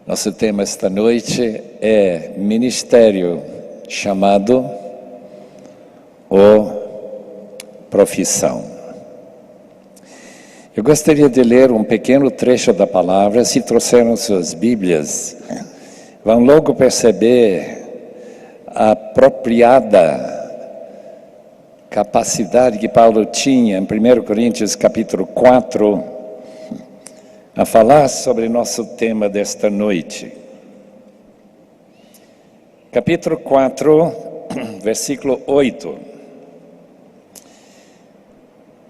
Nosso tema esta noite é Ministério, Chamado ou Profissão. Eu gostaria de ler um pequeno trecho da palavra. Se trouxeram suas Bíblias, vão logo perceber a apropriada capacidade que Paulo tinha em 1 Coríntios capítulo 4, a falar sobre nosso tema desta noite. Capítulo 4, versículo 8.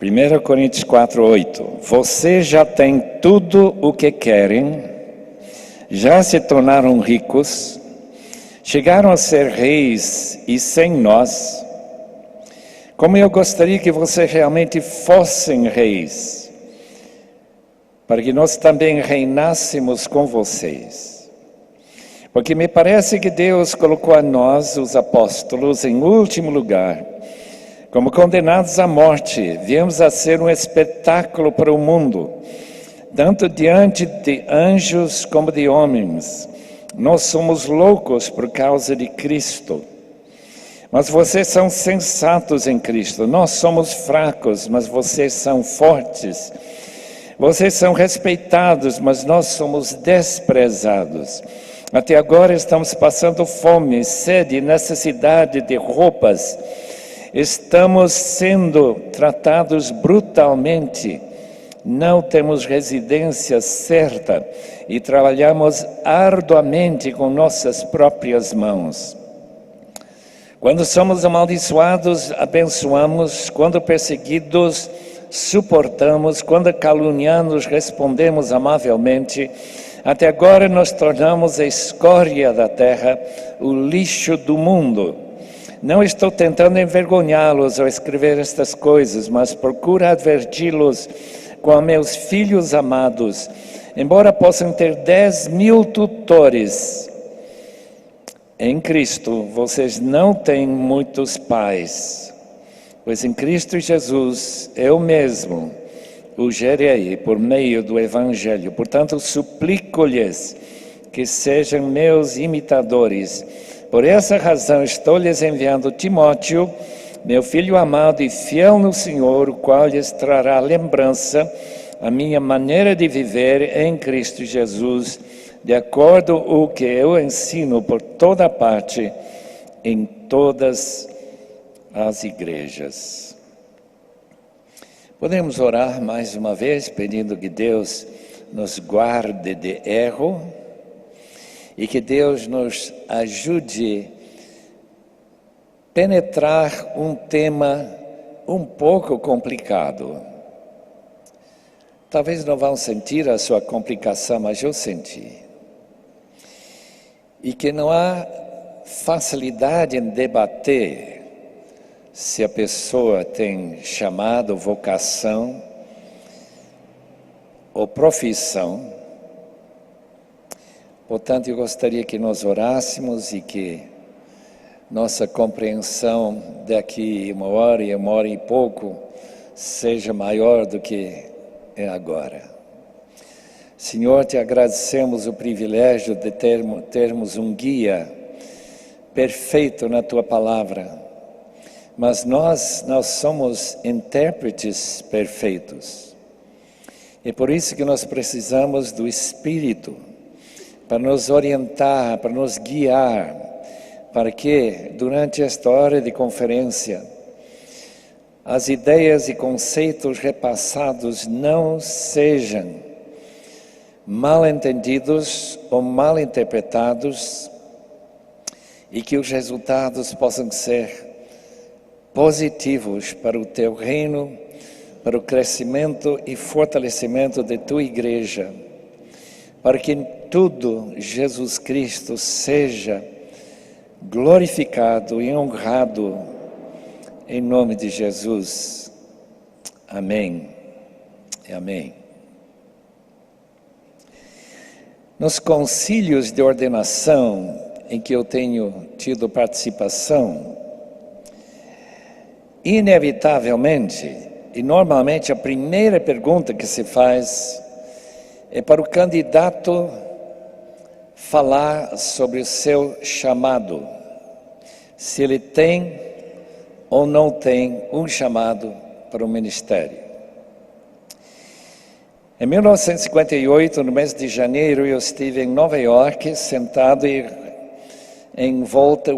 1 Coríntios 4, 8. Vocês já têm tudo o que querem, já se tornaram ricos, chegaram a ser reis e sem nós. Como eu gostaria que vocês realmente fossem reis, para que nós também reinássemos com vocês. Porque me parece que Deus colocou a nós, os apóstolos, em último lugar, como condenados à morte. Viemos a ser um espetáculo para o mundo, tanto diante de anjos como de homens. Nós somos loucos por causa de Cristo. Mas vocês são sensatos em Cristo. Nós somos fracos, mas vocês são fortes. Vocês são respeitados, mas nós somos desprezados. Até agora estamos passando fome, sede, necessidade de roupas. Estamos sendo tratados brutalmente. Não temos residência certa e trabalhamos arduamente com nossas próprias mãos. Quando somos amaldiçoados, abençoamos. Quando perseguidos, suportamos. Quando caluniados, respondemos amavelmente. Até agora nos tornamos a escória da terra, o lixo do mundo. Não estou tentando envergonhá-los ao escrever estas coisas, mas procuro adverti-los com meus filhos amados. Embora possam ter 10.000 tutores, em Cristo vocês não têm muitos pais, pois em Cristo Jesus eu mesmo os gerei por meio do Evangelho. Portanto, suplico-lhes que sejam meus imitadores. Por essa razão estou lhes enviando Timóteo, meu filho amado e fiel no Senhor, o qual lhes trará lembrança a minha maneira de viver em Cristo Jesus, de acordo com o que eu ensino por toda parte, em todas as igrejas. Podemos orar mais uma vez, pedindo que Deus nos guarde de erro e que Deus nos ajude a penetrar um tema um pouco complicado. Talvez não vão sentir a sua complicação, mas eu senti. E que não há facilidade em debater se a pessoa tem chamado, vocação ou profissão. Portanto, eu gostaria que nós orássemos e que nossa compreensão daqui uma hora e pouco seja maior do que é agora. Senhor, te agradecemos o privilégio de termos um guia perfeito na tua palavra, mas nós somos intérpretes perfeitos. É por isso que nós precisamos do Espírito para nos orientar, para nos guiar, para que durante esta hora de conferência as ideias e conceitos repassados não sejam mal entendidos ou mal interpretados e que os resultados possam ser positivos para o teu reino, para o crescimento e fortalecimento de tua igreja, para que em tudo Jesus Cristo seja glorificado e honrado em nome de Jesus. Amém e amém. Nos concílios de ordenação em que eu tenho tido participação, inevitavelmente, e normalmente a primeira pergunta que se faz é para o candidato falar sobre o seu chamado, se ele tem ou não tem um chamado para o ministério. Em 1958, no mês de janeiro, eu estive em Nova York, sentado e em volta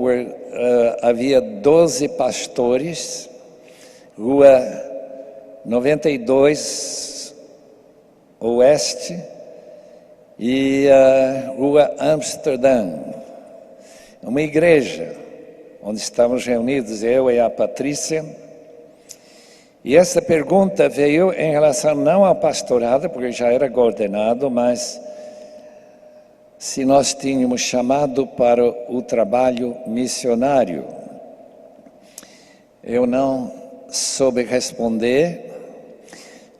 havia 12 pastores, Rua 92 Oeste e Rua Amsterdã, uma igreja onde estamos reunidos, eu e a Patrícia. E essa pergunta veio em relação não ao pastorado, porque já era ordenado, mas se nós tínhamos chamado para o trabalho missionário. Eu não soube responder,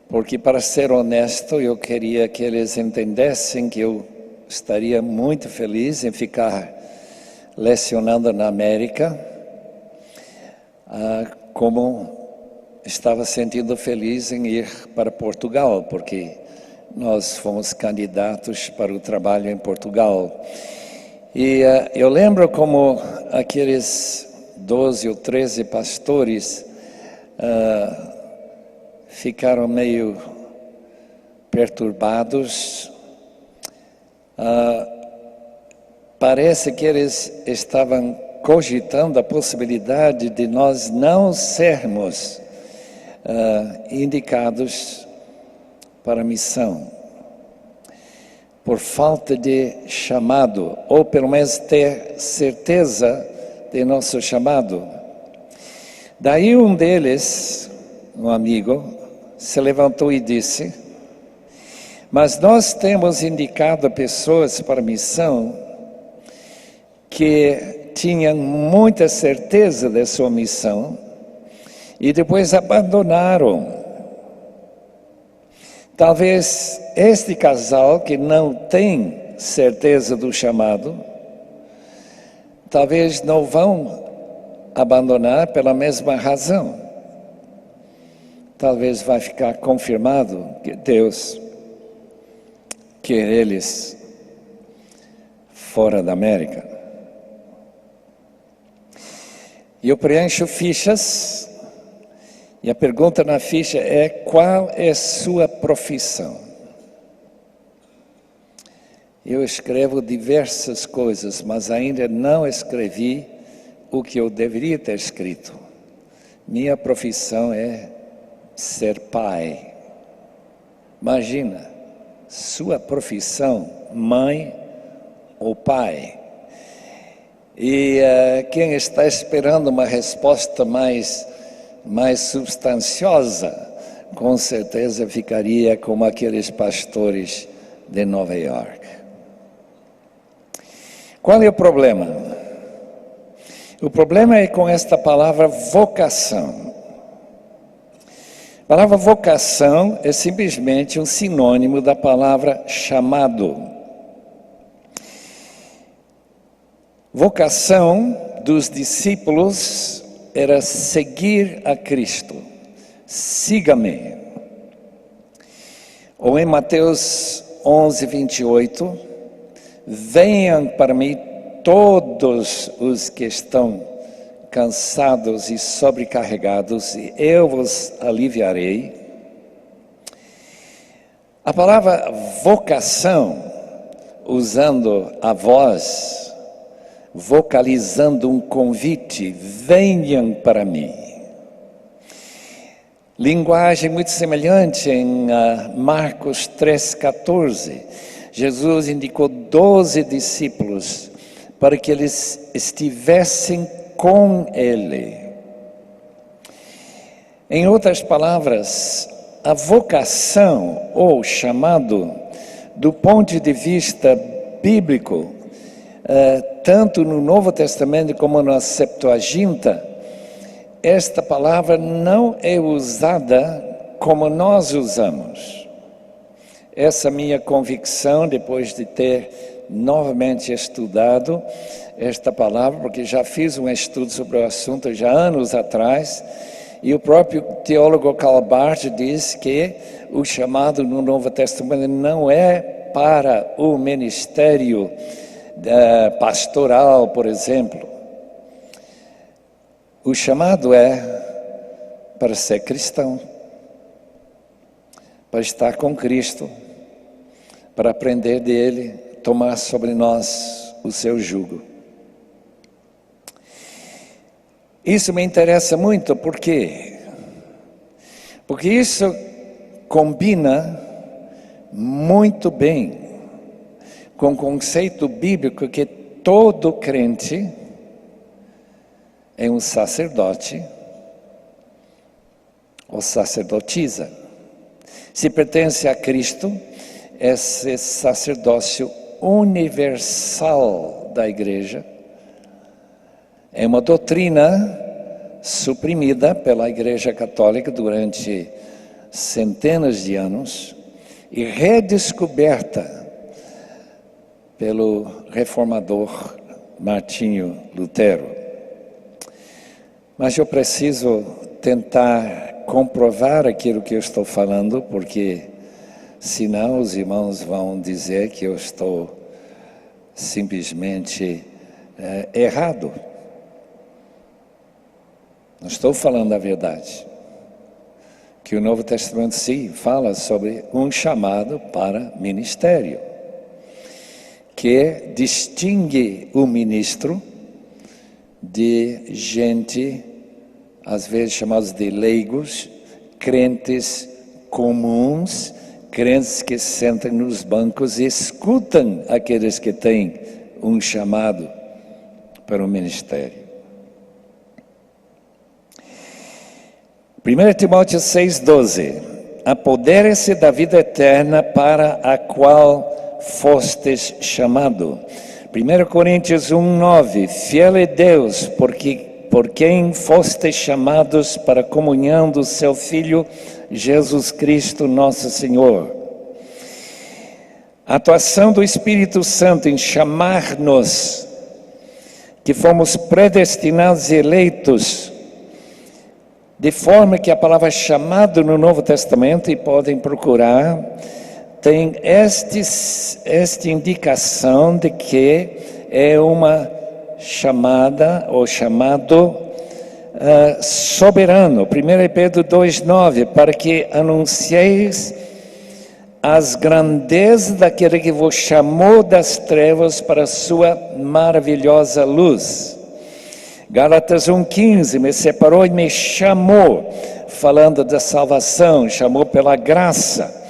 porque, para ser honesto, eu queria que eles entendessem que eu estaria muito feliz em ficar lecionando na América, como estava sentindo feliz em ir para Portugal, porque nós fomos candidatos para o trabalho em Portugal. E eu lembro como aqueles 12 ou 13 pastores ficaram meio perturbados. Parece que eles estavam cogitando a possibilidade de nós não sermos indicados para a missão, por falta de chamado, ou pelo menos ter certeza de nosso chamado. Daí um deles, um amigo, se levantou e disse: mas nós temos indicado pessoas para a missão que tinham muita certeza da sua missão e depois abandonaram. Talvez este casal que não tem certeza do chamado, talvez não vão abandonar pela mesma razão. Talvez vai ficar confirmado que Deus quer eles fora da América. Eu preencho fichas. E a pergunta na ficha é: qual é sua profissão? Eu escrevo diversas coisas, mas ainda não escrevi o que eu deveria ter escrito. Minha profissão é ser pai. Imagina, sua profissão, mãe ou pai. E quem está esperando uma resposta mais substanciosa, com certeza ficaria como aqueles pastores de Nova York. Qual é o problema? O problema é com esta palavra vocação. A palavra vocação é simplesmente um sinônimo da palavra chamado. Vocação dos discípulos era seguir a Cristo. Siga-me. Ou em Mateus 11, 28, venham para mim todos os que estão cansados e sobrecarregados, e eu vos aliviarei. A palavra vocação, usando a voz, vocalizando um convite: venham para mim. Linguagem muito semelhante em Marcos 3,14. Jesus indicou 12 discípulos para que eles estivessem com Ele. Em outras palavras, a vocação ou chamado, do ponto de vista bíblico, tanto no Novo Testamento como na Septuaginta, esta palavra não é usada como nós usamos. Essa minha convicção, depois de ter novamente estudado esta palavra, porque já fiz um estudo sobre o assunto já anos atrás, e o próprio teólogo Karl Barth diz que o chamado no Novo Testamento não é para o ministério pastoral, por exemplo. O chamado é para ser cristão, para estar com Cristo, para aprender dele, tomar sobre nós o seu jugo. Isso me interessa muito, por quê? Porque isso combina muito bem com o conceito bíblico que todo crente é um sacerdote ou sacerdotisa. Se pertence a Cristo, esse sacerdócio universal da igreja é uma doutrina suprimida pela Igreja Católica durante centenas de anos e redescoberta pelo reformador Martinho Lutero. Mas eu preciso tentar comprovar aquilo que eu estou falando, porque senão os irmãos vão dizer que eu estou simplesmente errado. Não estou falando a verdade. Que o Novo Testamento sim fala sobre um chamado para ministério, que distingue o ministro de gente, às vezes chamados de leigos, crentes comuns, crentes que sentam nos bancos e escutam aqueles que têm um chamado para o ministério. 1 Timóteo 6,12: apodere-se da vida eterna para a qual fostes chamado. 1 Coríntios 1,9: fiel é Deus, por quem fostes chamados para a comunhão do seu Filho, Jesus Cristo, nosso Senhor. A atuação do Espírito Santo em chamar-nos, que fomos predestinados e eleitos, de forma que a palavra chamado no Novo Testamento, e podem procurar, tem esta indicação de que é uma chamada ou chamado soberano. 1 Pedro 2,9: para que anuncieis as grandezas daquele que vos chamou das trevas para a sua maravilhosa luz. Gálatas 1,15: me separou e me chamou, falando da salvação, chamou pela graça.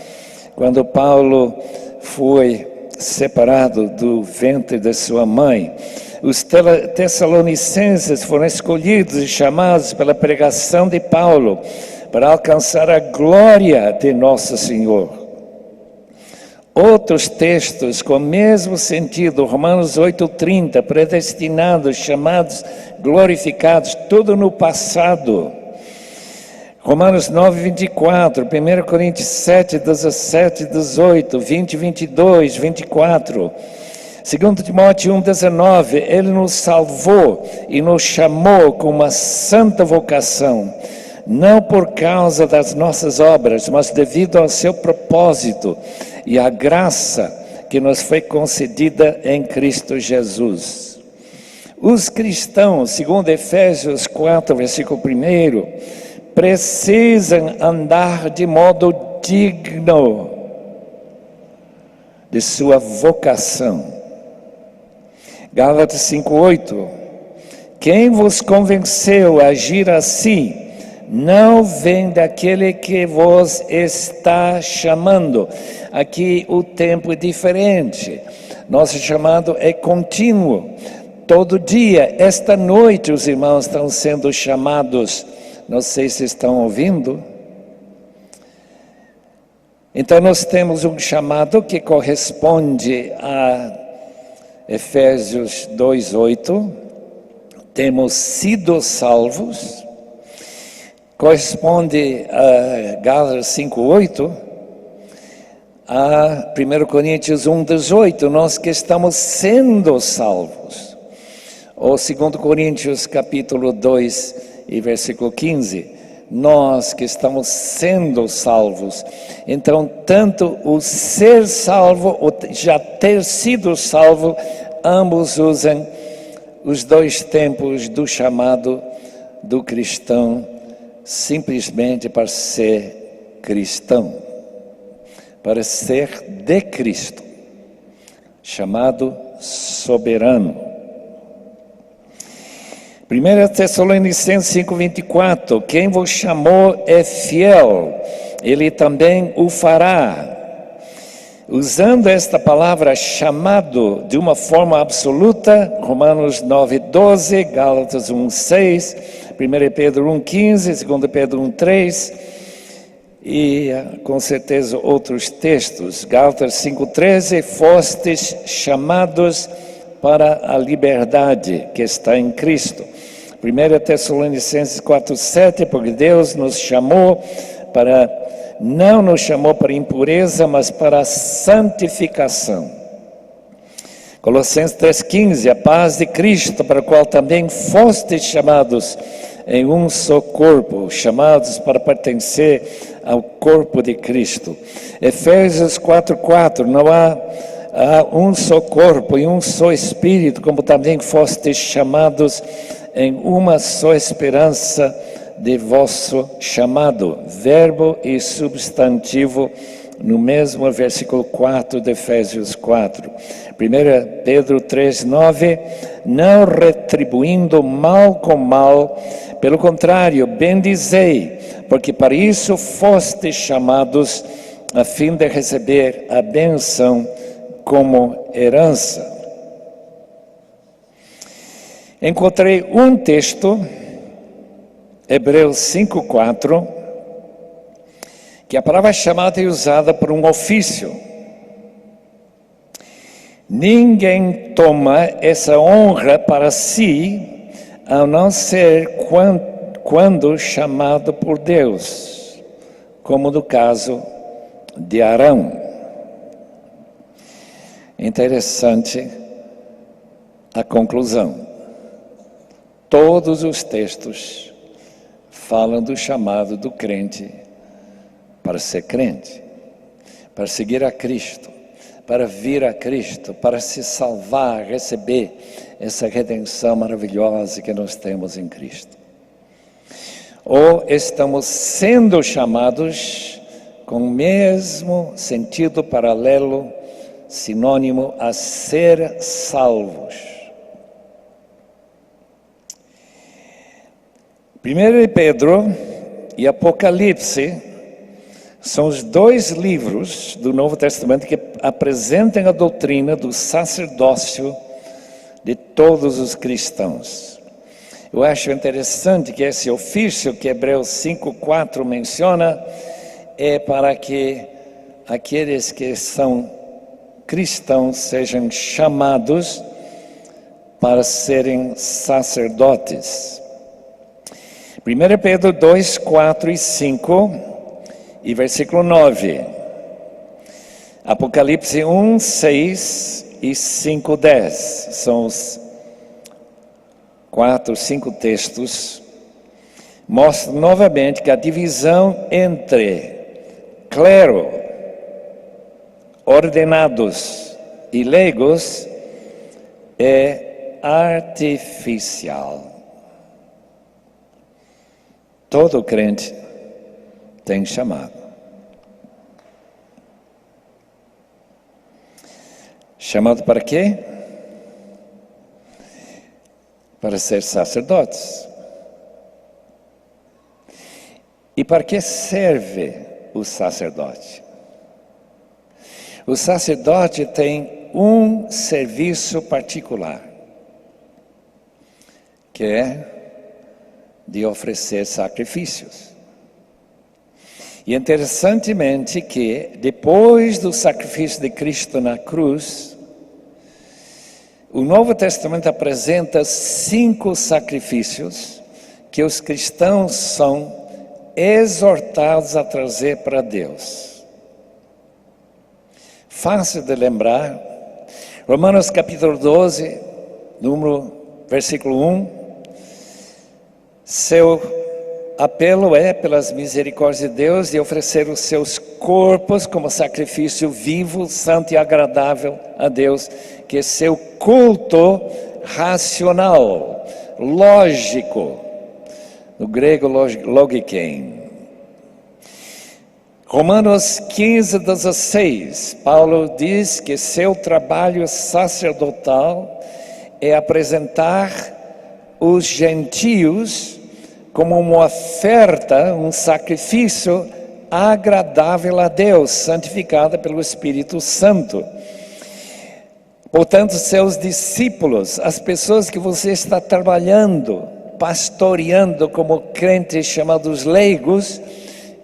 Quando Paulo foi separado do ventre de sua mãe, os tessalonicenses foram escolhidos e chamados pela pregação de Paulo para alcançar a glória de nosso Senhor. Outros textos com o mesmo sentido, Romanos 8,30, predestinados, chamados, glorificados, tudo no passado. Romanos 9,24, 1 Coríntios 7, 17, 18, 20, 22, 24. 2 Timóteo 1,19, Ele nos salvou e nos chamou com uma santa vocação, não por causa das nossas obras, mas devido ao seu propósito e à graça que nos foi concedida em Cristo Jesus. Os cristãos, segundo Efésios 4, versículo 1, precisam andar de modo digno de sua vocação. Gálatas 5,8: quem vos convenceu a agir assim, não vem daquele que vos está chamando. Aqui o tempo é diferente. Nosso chamado é contínuo. Todo dia, esta noite, os irmãos estão sendo chamados. Não sei se estão ouvindo. Então nós temos um chamado que corresponde a Efésios 2,8. Temos sido salvos. Corresponde a Gálatas 5,8, a 1 Coríntios 1,18, nós que estamos sendo salvos. Ou 2 Coríntios capítulo 2 e versículo 15, nós que estamos sendo salvos. Então, tanto o ser salvo, ou já ter sido salvo, ambos usam os dois tempos do chamado do cristão simplesmente para ser cristão, para ser de Cristo, chamado soberano. 1 Tessalonicenses 5:24, quem vos chamou é fiel, ele também o fará. Usando esta palavra chamado de uma forma absoluta, Romanos 9:12, Gálatas 1:6, 1 Pedro 1:15, 2 Pedro 1:3 e com certeza outros textos. Gálatas 5:13, fostes chamados para a liberdade que está em Cristo. 1 Tessalonicenses 4:7, porque Deus nos chamou não nos chamou para impureza, mas para a santificação. Colossenses 3:15, a paz de Cristo, para a qual também fostes chamados em um só corpo, chamados para pertencer ao corpo de Cristo. Efésios 4:4, não há um só corpo e um só Espírito, como também fostes chamados em uma só esperança de vosso chamado. Verbo e substantivo no mesmo versículo 4 de Efésios 4. 1 Pedro 3:9, não retribuindo mal com mal, pelo contrário, bendizei, porque para isso fostes chamados, a fim de receber a bênção como herança. Encontrei um texto, Hebreus 5:4, que a palavra chamada é usada por um ofício. Ninguém toma essa honra para si, a não ser quando chamado por Deus, como no caso de Arão. Interessante a conclusão. Todos os textos falam do chamado do crente para ser crente, para seguir a Cristo, para vir a Cristo, para se salvar, receber essa redenção maravilhosa que nós temos em Cristo. Ou estamos sendo chamados com o mesmo sentido paralelo, sinônimo a ser salvos. 1 Pedro e Apocalipse são os dois livros do Novo Testamento que apresentam a doutrina do sacerdócio de todos os cristãos. Eu acho interessante que esse ofício que Hebreus 5:4 menciona é para que aqueles que são cristãos sejam chamados para serem sacerdotes. 1 Pedro 2, 4 e 5 e versículo 9. Apocalipse 1, 6 e 5, 10. São os 4, 5 textos. Mostra novamente que a divisão entre clero, ordenados e leigos é artificial. Todo crente tem chamado. Chamado para quê? Para ser sacerdotes. E para que serve o sacerdote? O sacerdote tem um serviço particular, que é de oferecer sacrifícios. E interessantemente que depois do sacrifício de Cristo na cruz, o Novo Testamento apresenta 5 sacrifícios que os cristãos são exortados a trazer para Deus. Fácil de lembrar, Romanos capítulo 12, versículo 1, seu apelo é, pelas misericórdias de Deus, de oferecer os seus corpos como sacrifício vivo, santo e agradável a Deus, que é seu culto racional, lógico, no grego logikēn. Romanos 15:16, Paulo diz que seu trabalho sacerdotal é apresentar os gentios como uma oferta, um sacrifício agradável a Deus, santificada pelo Espírito Santo. Portanto, seus discípulos, as pessoas que você está trabalhando, pastoreando como crentes chamados leigos,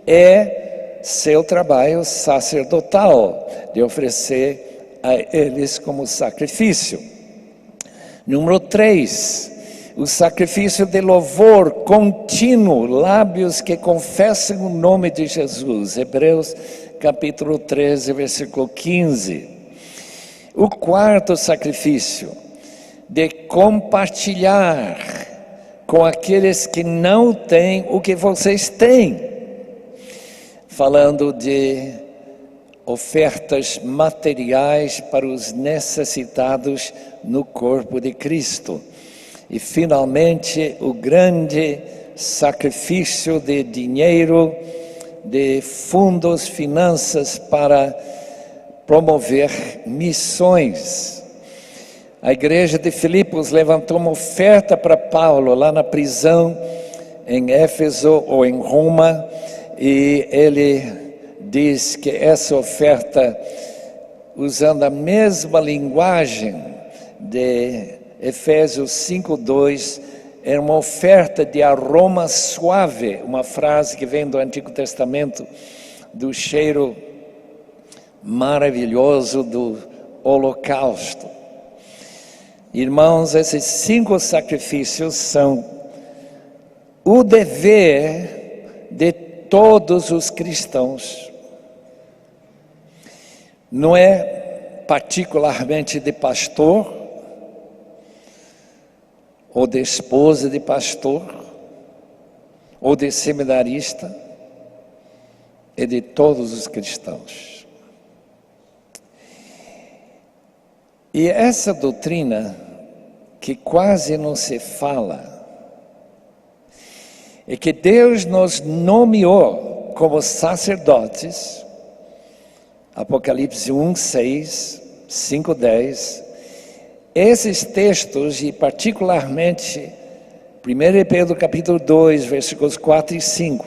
é seu trabalho sacerdotal, de oferecer a eles como sacrifício. Número 3, o sacrifício de louvor contínuo, lábios que confessam o nome de Jesus. Hebreus capítulo 13, versículo 15. O quarto sacrifício, de compartilhar com aqueles que não têm o que vocês têm. Falando de ofertas materiais para os necessitados no corpo de Cristo. E finalmente o grande sacrifício de dinheiro, de fundos, finanças para promover missões. A igreja de Filipos levantou uma oferta para Paulo lá na prisão em Éfeso ou em Roma, e ele diz que essa oferta, usando a mesma linguagem de Efésios 5:2, é uma oferta de aroma suave, uma frase que vem do Antigo Testamento, do cheiro maravilhoso do holocausto. Irmãos, esses 5 sacrifícios são o dever de todos os cristãos. Não é particularmente de pastor, ou de esposa de pastor, ou de seminarista, é de todos os cristãos. E essa doutrina, que quase não se fala, é que Deus nos nomeou como sacerdotes, Apocalipse 1:6, 5:10, esses textos, e particularmente 1 Pedro capítulo 2, versículos 4 e 5,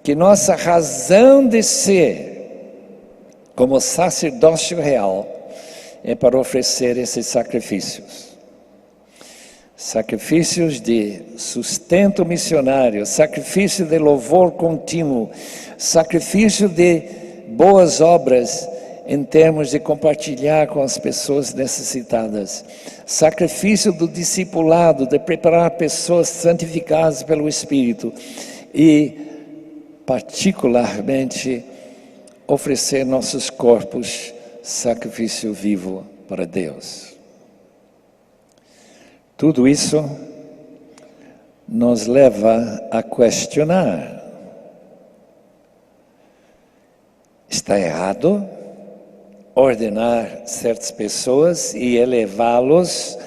que nossa razão de ser como sacerdócio real é para oferecer esses sacrifícios. Sacrifícios de sustento missionário, sacrifício de louvor contínuo, sacrifício de boas obras em termos de compartilhar com as pessoas necessitadas, sacrifício do discipulado, de preparar pessoas santificadas pelo Espírito e, particularmente, oferecer nossos corpos sacrifício vivo para Deus. Tudo isso nos leva a questionar: está errado ordenar certas pessoas e elevá-los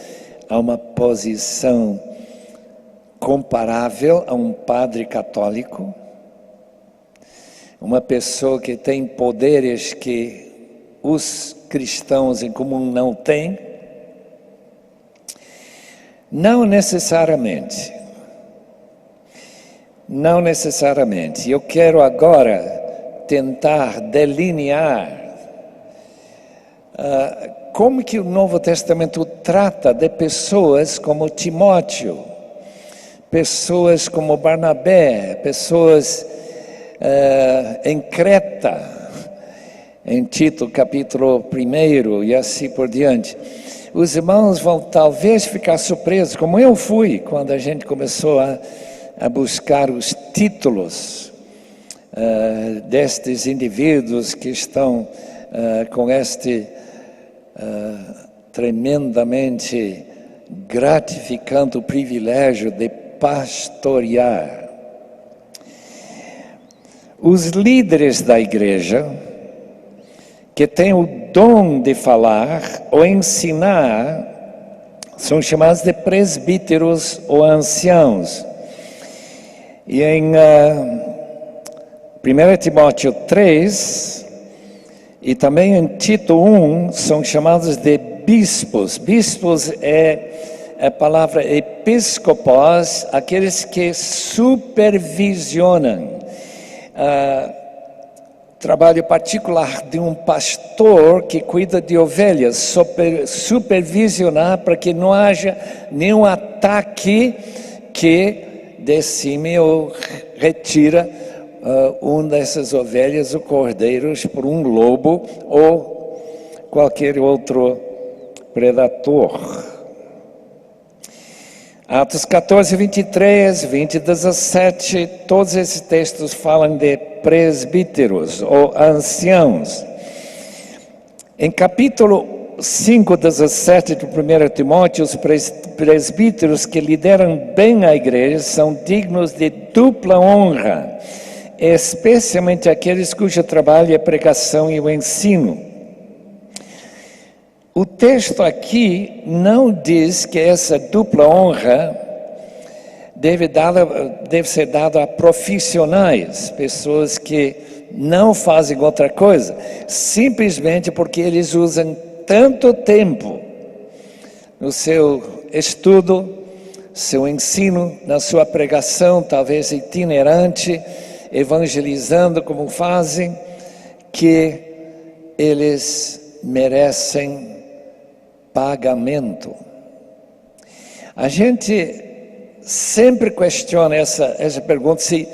a uma posição comparável a um padre católico? Uma pessoa que tem poderes que os cristãos em comum não têm? Não necessariamente. Não necessariamente. Eu quero agora tentar delinear como que o Novo Testamento trata de pessoas como Timóteo, pessoas como Barnabé, pessoas em Creta, em Tito capítulo 1 e assim por diante. Os irmãos vão talvez ficar surpresos, como eu fui, quando a gente começou a buscar os títulos destes indivíduos que estão com este tremendamente gratificante privilégio de pastorear. Os líderes da igreja, que têm o dom de falar ou ensinar, são chamados de presbíteros ou anciãos. E em 1 Timóteo 3 e também em Tito 1 são chamados de bispos. Bispos é a palavra episcopos, aqueles que supervisionam. Trabalho particular de um pastor que cuida de ovelhas, supervisionar para que não haja nenhum ataque que decime ou retira uma dessas ovelhas ou cordeiros por um lobo ou qualquer outro predador. Atos 14, 23, 20, 17, todos esses textos falam de presbíteros ou anciãos. Em capítulo 5, 17 de 1 Timóteo, os presbíteros que lideram bem a igreja são dignos de dupla honra, especialmente aqueles cujo trabalho é a pregação e o ensino. O texto aqui não diz que essa dupla honra deve ser dada a profissionais, pessoas que não fazem outra coisa, simplesmente porque eles usam tanto tempo no seu estudo, seu ensino, na sua pregação, talvez itinerante, evangelizando como fazem, que eles merecem pagamento. A gente sempre questiona essa pergunta, se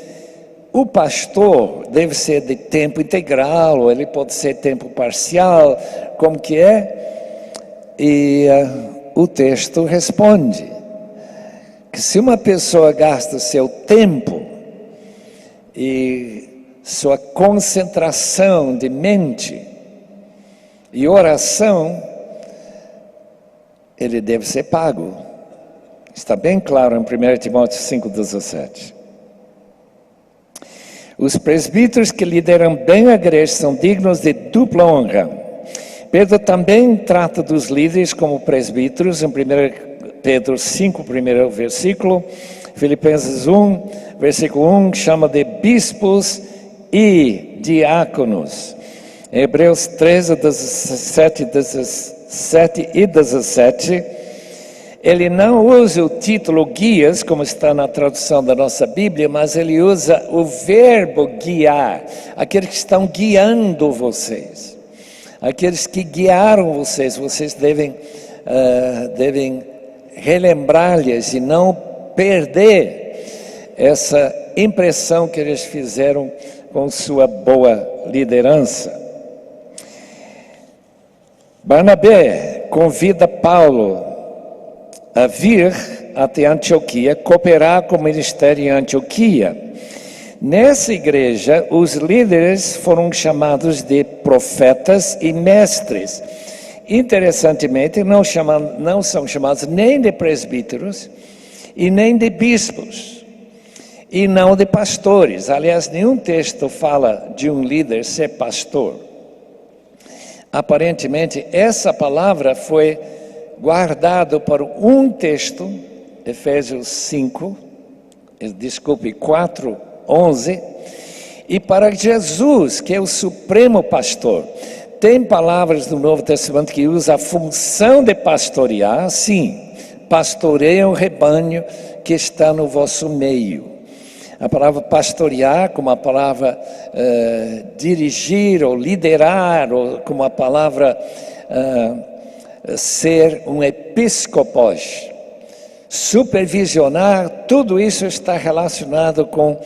o pastor deve ser de tempo integral, ou ele pode ser tempo parcial, como que é? E o texto responde que se uma pessoa gasta seu tempo e sua concentração de mente e oração, ele deve ser pago. Está bem claro em 1 Timóteo 5,17. Os presbíteros que lideram bem a igreja são dignos de dupla honra. Pedro também trata dos líderes como presbíteros, em 1 Pedro 5, primeiro versículo, Filipenses 1, versículo 1, chama de bispos e diáconos. Em Hebreus 13, 17 e 17, ele não usa o título guias, como está na tradução da nossa Bíblia, mas ele usa o verbo guiar, aqueles que estão guiando vocês, aqueles que guiaram vocês, vocês devem relembrar-lhes e não perder essa impressão que eles fizeram com sua boa liderança. Barnabé convida Paulo a vir até Antioquia, cooperar com o ministério em Antioquia. Nessa igreja, os líderes foram chamados de profetas e mestres. Interessantemente, não são chamados nem de presbíteros e nem de bispos, e não de pastores. Aliás, nenhum texto fala de um líder ser pastor. Aparentemente, essa palavra foi guardada para um texto, Efésios 4:11, e para Jesus, que é o supremo pastor. Tem palavras do Novo Testamento que usa a função de pastorear, sim, pastoreia o rebanho que está no vosso meio. A palavra pastorear, como a palavra dirigir ou liderar, ou como a palavra ser um episcopos, supervisionar, tudo isso está relacionado com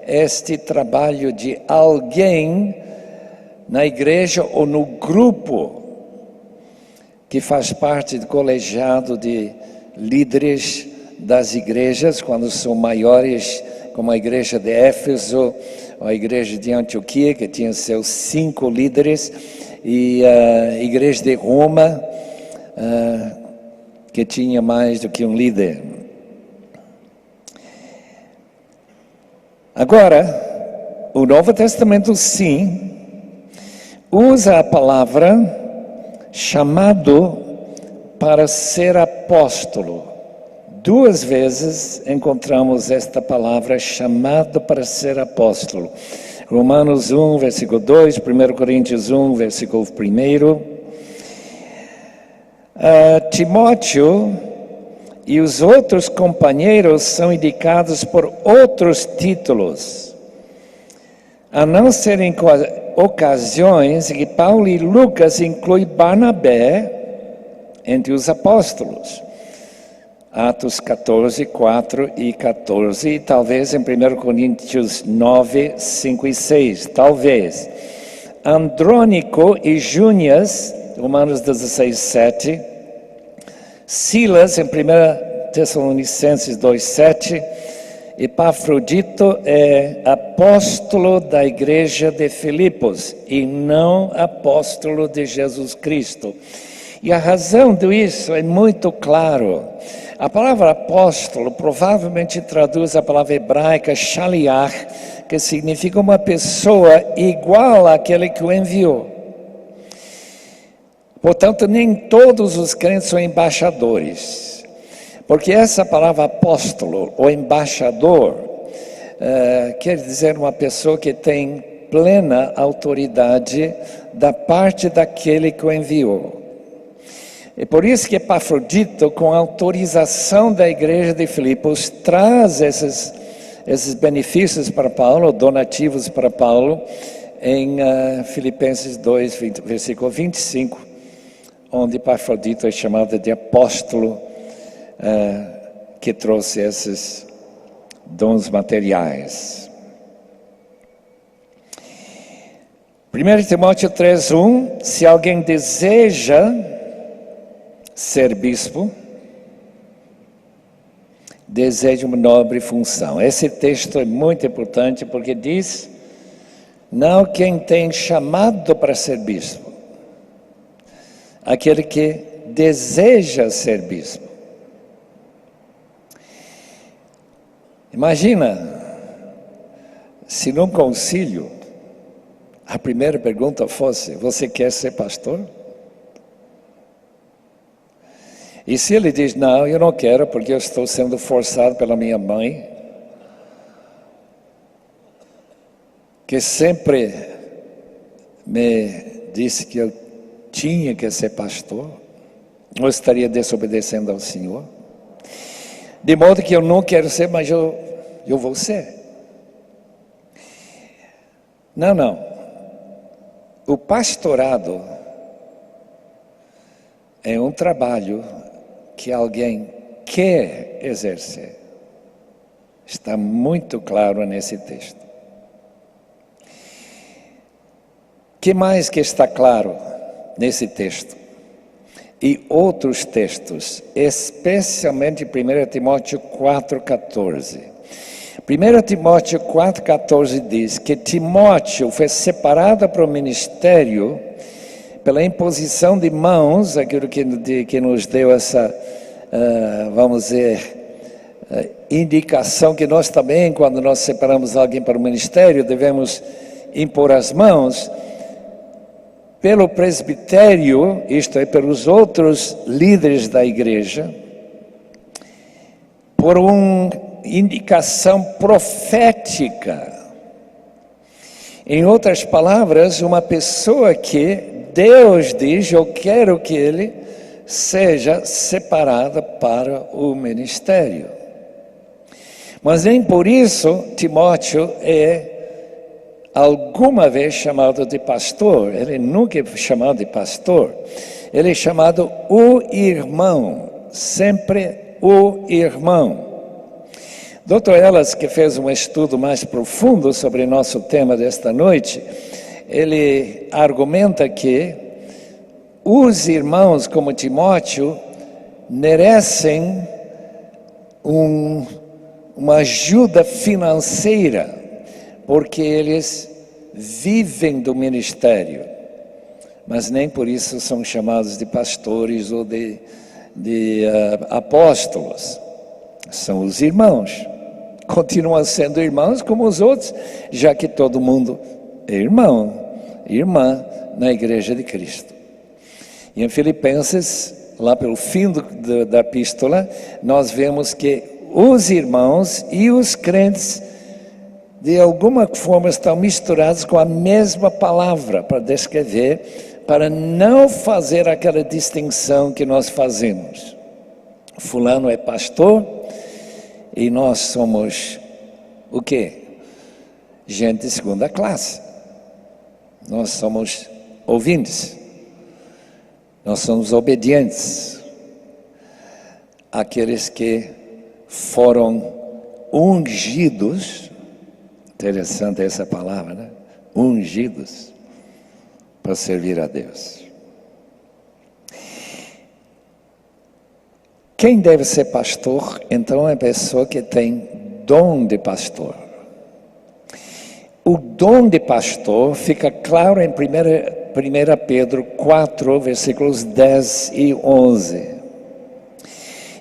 este trabalho de alguém na igreja ou no grupo que faz parte do colegiado de líderes das igrejas, quando são maiores, como a igreja de Éfeso, ou a igreja de Antioquia, que tinha seus 5 líderes, e a igreja de Roma, que tinha mais do que um líder. Agora, o Novo Testamento, sim, usa a palavra chamado para ser apóstolo. 2 vezes encontramos esta palavra chamado para ser apóstolo. Romanos 1, versículo 2, 1 Coríntios 1, versículo 1. Timóteo e os outros companheiros são indicados por outros títulos, a não ser em ocasiões em que Paulo e Lucas incluem Barnabé entre os apóstolos. Atos 14, 4 e 14, e talvez em 1 Coríntios 9, 5 e 6, talvez. Andrônico e Júnias, Romanos 16, 7. Silas, em 1 Tessalonicenses 2, 7. Epafrodito é apóstolo da igreja de Filipos e não apóstolo de Jesus Cristo. E a razão disso é muito claro. A palavra apóstolo provavelmente traduz a palavra hebraica shaliach, que significa uma pessoa igual àquele que o enviou. Portanto, nem todos os crentes são embaixadores, porque essa palavra apóstolo ou embaixador quer dizer uma pessoa que tem plena autoridade da parte daquele que o enviou. É por isso que Epafrodito, com autorização da igreja de Filipos, traz esses benefícios para Paulo, donativos para Paulo, em Filipenses 2, versículo 25, onde Epafrodito é chamado de apóstolo, que trouxe esses dons materiais. 1 Timóteo 3:1, se alguém deseja ser bispo, deseja uma nobre função. Esse texto é muito importante porque diz, não quem tem chamado para ser bispo, aquele que deseja ser bispo. Imagina, se num concílio, a primeira pergunta fosse, você quer ser pastor? E se ele diz, não, eu não quero porque eu estou sendo forçado pela minha mãe, que sempre me disse que eu tinha que ser pastor, eu estaria desobedecendo ao Senhor, de modo que eu não quero ser, mas eu vou ser. Não. O pastorado é um trabalho que alguém quer exercer. Está muito claro nesse texto. Que mais que está claro nesse texto? E outros textos, especialmente 1 Timóteo 4,14. 1 Timóteo 4,14 diz que Timóteo foi separado para o ministério pela imposição de mãos, aquilo que nos deu essa, vamos dizer, indicação que nós também, quando nós separamos alguém para o ministério, devemos impor as mãos, pelo presbitério, isto é, pelos outros líderes da igreja, por uma indicação profética. Em outras palavras, uma pessoa que Deus diz, eu quero que ele seja separado para o ministério. Mas nem por isso Timóteo é alguma vez chamado de pastor. Ele nunca é chamado de pastor. Ele é chamado o irmão, sempre o irmão. Dr. Ellis, que fez um estudo mais profundo sobre nosso tema desta noite, ele argumenta que os irmãos como Timóteo merecem uma ajuda financeira, porque eles vivem do ministério, mas nem por isso são chamados de pastores ou de apóstolos. São os irmãos, continuam sendo irmãos como os outros, já que todo mundo é irmão, irmã na igreja de Cristo. E em Filipenses, lá pelo fim da epístola, nós vemos que os irmãos e os crentes, de alguma forma, estão misturados com a mesma palavra para descrever, para não fazer aquela distinção que nós fazemos. Fulano é pastor e nós somos o quê? Gente de segunda classe. Nós somos ouvintes. Nós somos obedientes. Aqueles que foram ungidos, interessante essa palavra, né? Ungidos para servir a Deus. Quem deve ser pastor, então, é a pessoa que tem dom de pastor. O dom de pastor fica claro em 1 Pedro 4, versículos 10 e 11.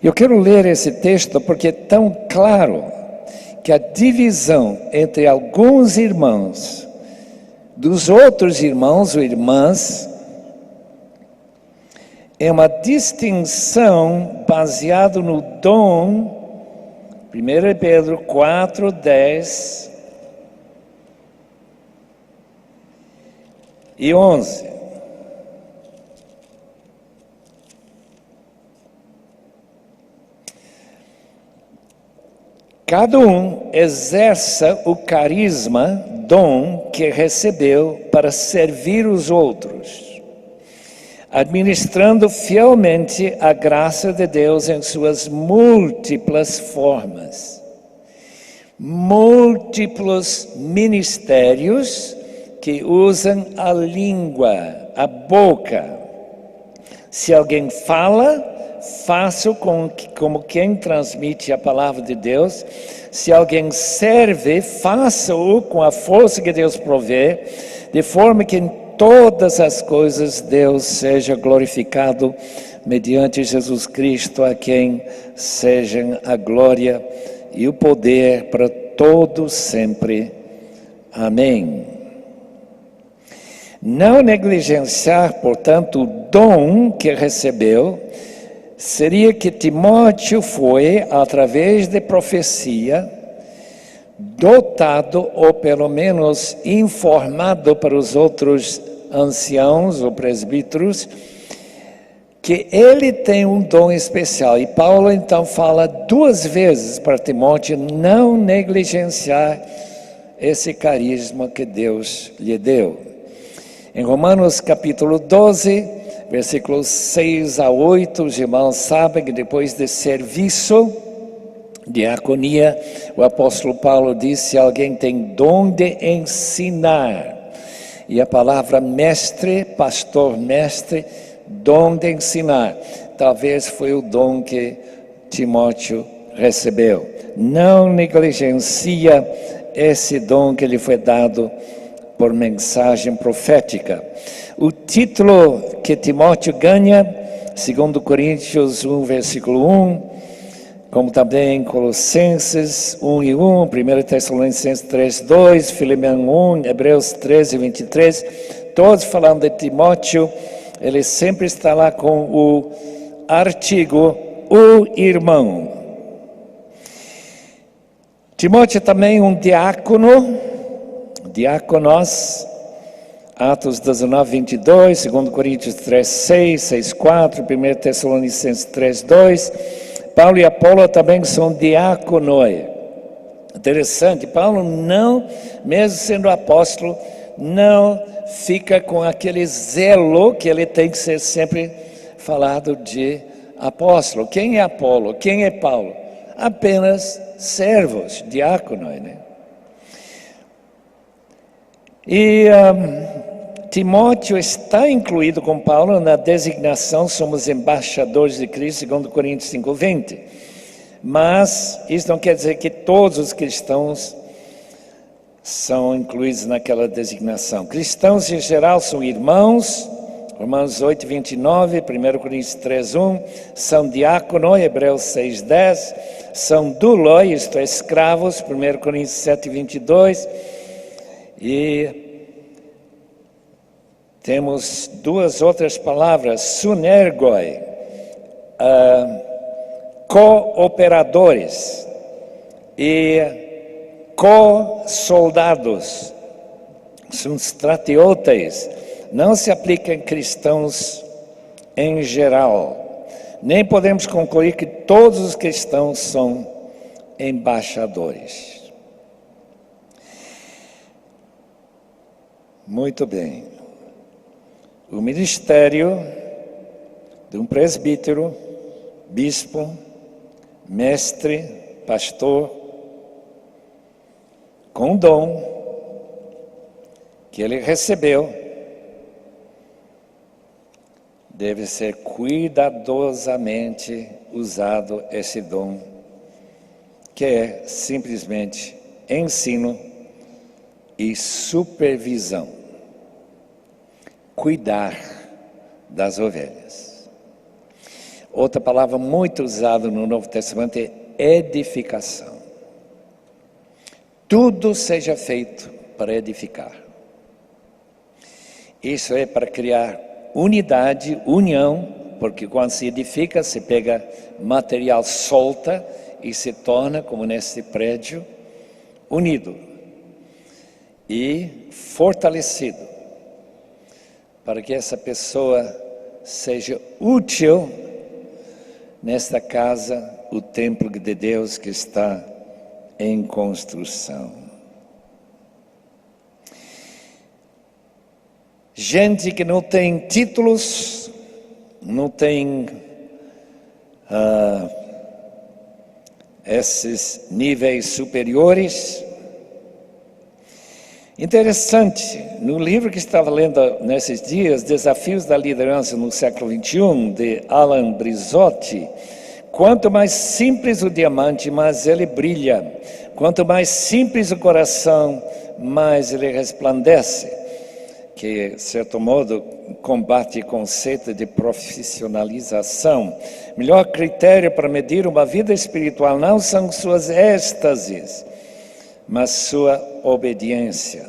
Eu quero ler esse texto porque é tão claro que a divisão entre alguns irmãos dos outros irmãos ou irmãs é uma distinção baseada no dom. 1 Pedro 4, 10 e 11. Cada um exerça o carisma, dom que recebeu para servir os outros, administrando fielmente a graça de Deus em suas múltiplas formas. Múltiplos ministérios que usam a língua, a boca. Se alguém fala, faça como quem transmite a palavra de Deus. Se alguém serve, faça-o com a força que Deus provê, de forma que em todas as coisas Deus seja glorificado mediante Jesus Cristo, a quem sejam a glória e o poder para todos sempre. Amém. Não negligenciar, portanto, o dom que recebeu, seria que Timóteo foi, através de profecia, dotado ou pelo menos informado para os outros anciãos ou presbíteros que ele tem um dom especial. E Paulo então fala 2 vezes para Timóteo não negligenciar esse carisma que Deus lhe deu. Em Romanos capítulo 12, versículos 6 a 8, os irmãos sabem que depois de serviço, diaconia, o apóstolo Paulo diz: se alguém tem dom de ensinar, e a palavra mestre, pastor mestre, dom de ensinar, talvez foi o dom que Timóteo recebeu. Não negligencia esse dom que lhe foi dado por mensagem profética. O título que Timóteo ganha, 2 Coríntios 1, versículo 1, como também Colossenses 1 e 1, 1 Tessalonicenses 3, 2, Filemão 1, Hebreus 13, 23, todos falando de Timóteo, ele sempre está lá com o artigo, o irmão. Timóteo também um diácono, diáconos, Atos 19, 22, 2 Coríntios 3, 6, 6, 4, 1 Tessalonicenses 3, 2, Paulo e Apolo também são diáconoi. Interessante, Paulo não, mesmo sendo apóstolo, não fica com aquele zelo que ele tem que ser sempre falado de apóstolo. Quem é Apolo? Quem é Paulo? Apenas servos, diáconoi, né? E Timóteo está incluído com Paulo na designação, somos embaixadores de Cristo, 2 Coríntios 5, 20. Mas isso não quer dizer que todos os cristãos são incluídos naquela designação. Cristãos em geral são irmãos, Romanos 8, 29, 1 Coríntios 3, 1, são diácono, Hebreus 6, 10, são douloi, isto é, escravos, 1 Coríntios 7, 22, e temos duas outras palavras, sunergoi, cooperadores e co-soldados, são stratiotes, não se aplica em cristãos em geral. Nem podemos concluir que todos os cristãos são embaixadores. Muito bem. O ministério de um presbítero, bispo, mestre, pastor, com dom que ele recebeu, deve ser cuidadosamente usado esse dom, que é simplesmente ensino e supervisão. Cuidar das ovelhas. Outra palavra muito usada no Novo Testamento é edificação. Tudo seja feito para edificar. Isso é para criar unidade, união, porque quando se edifica, se pega material solta e se torna, como nesse prédio, unido e fortalecido, para que essa pessoa seja útil nesta casa, o templo de Deus que está em construção. Gente que não tem títulos, não tem esses níveis superiores. Interessante, no livro que estava lendo nesses dias, Desafios da Liderança no Século XXI, de Alan Brizotti, quanto mais simples o diamante, mais ele brilha. Quanto mais simples o coração, mais ele resplandece. Que, de certo modo, combate o conceito de profissionalização. Melhor critério para medir uma vida espiritual não são suas êxtases, mas sua obediência.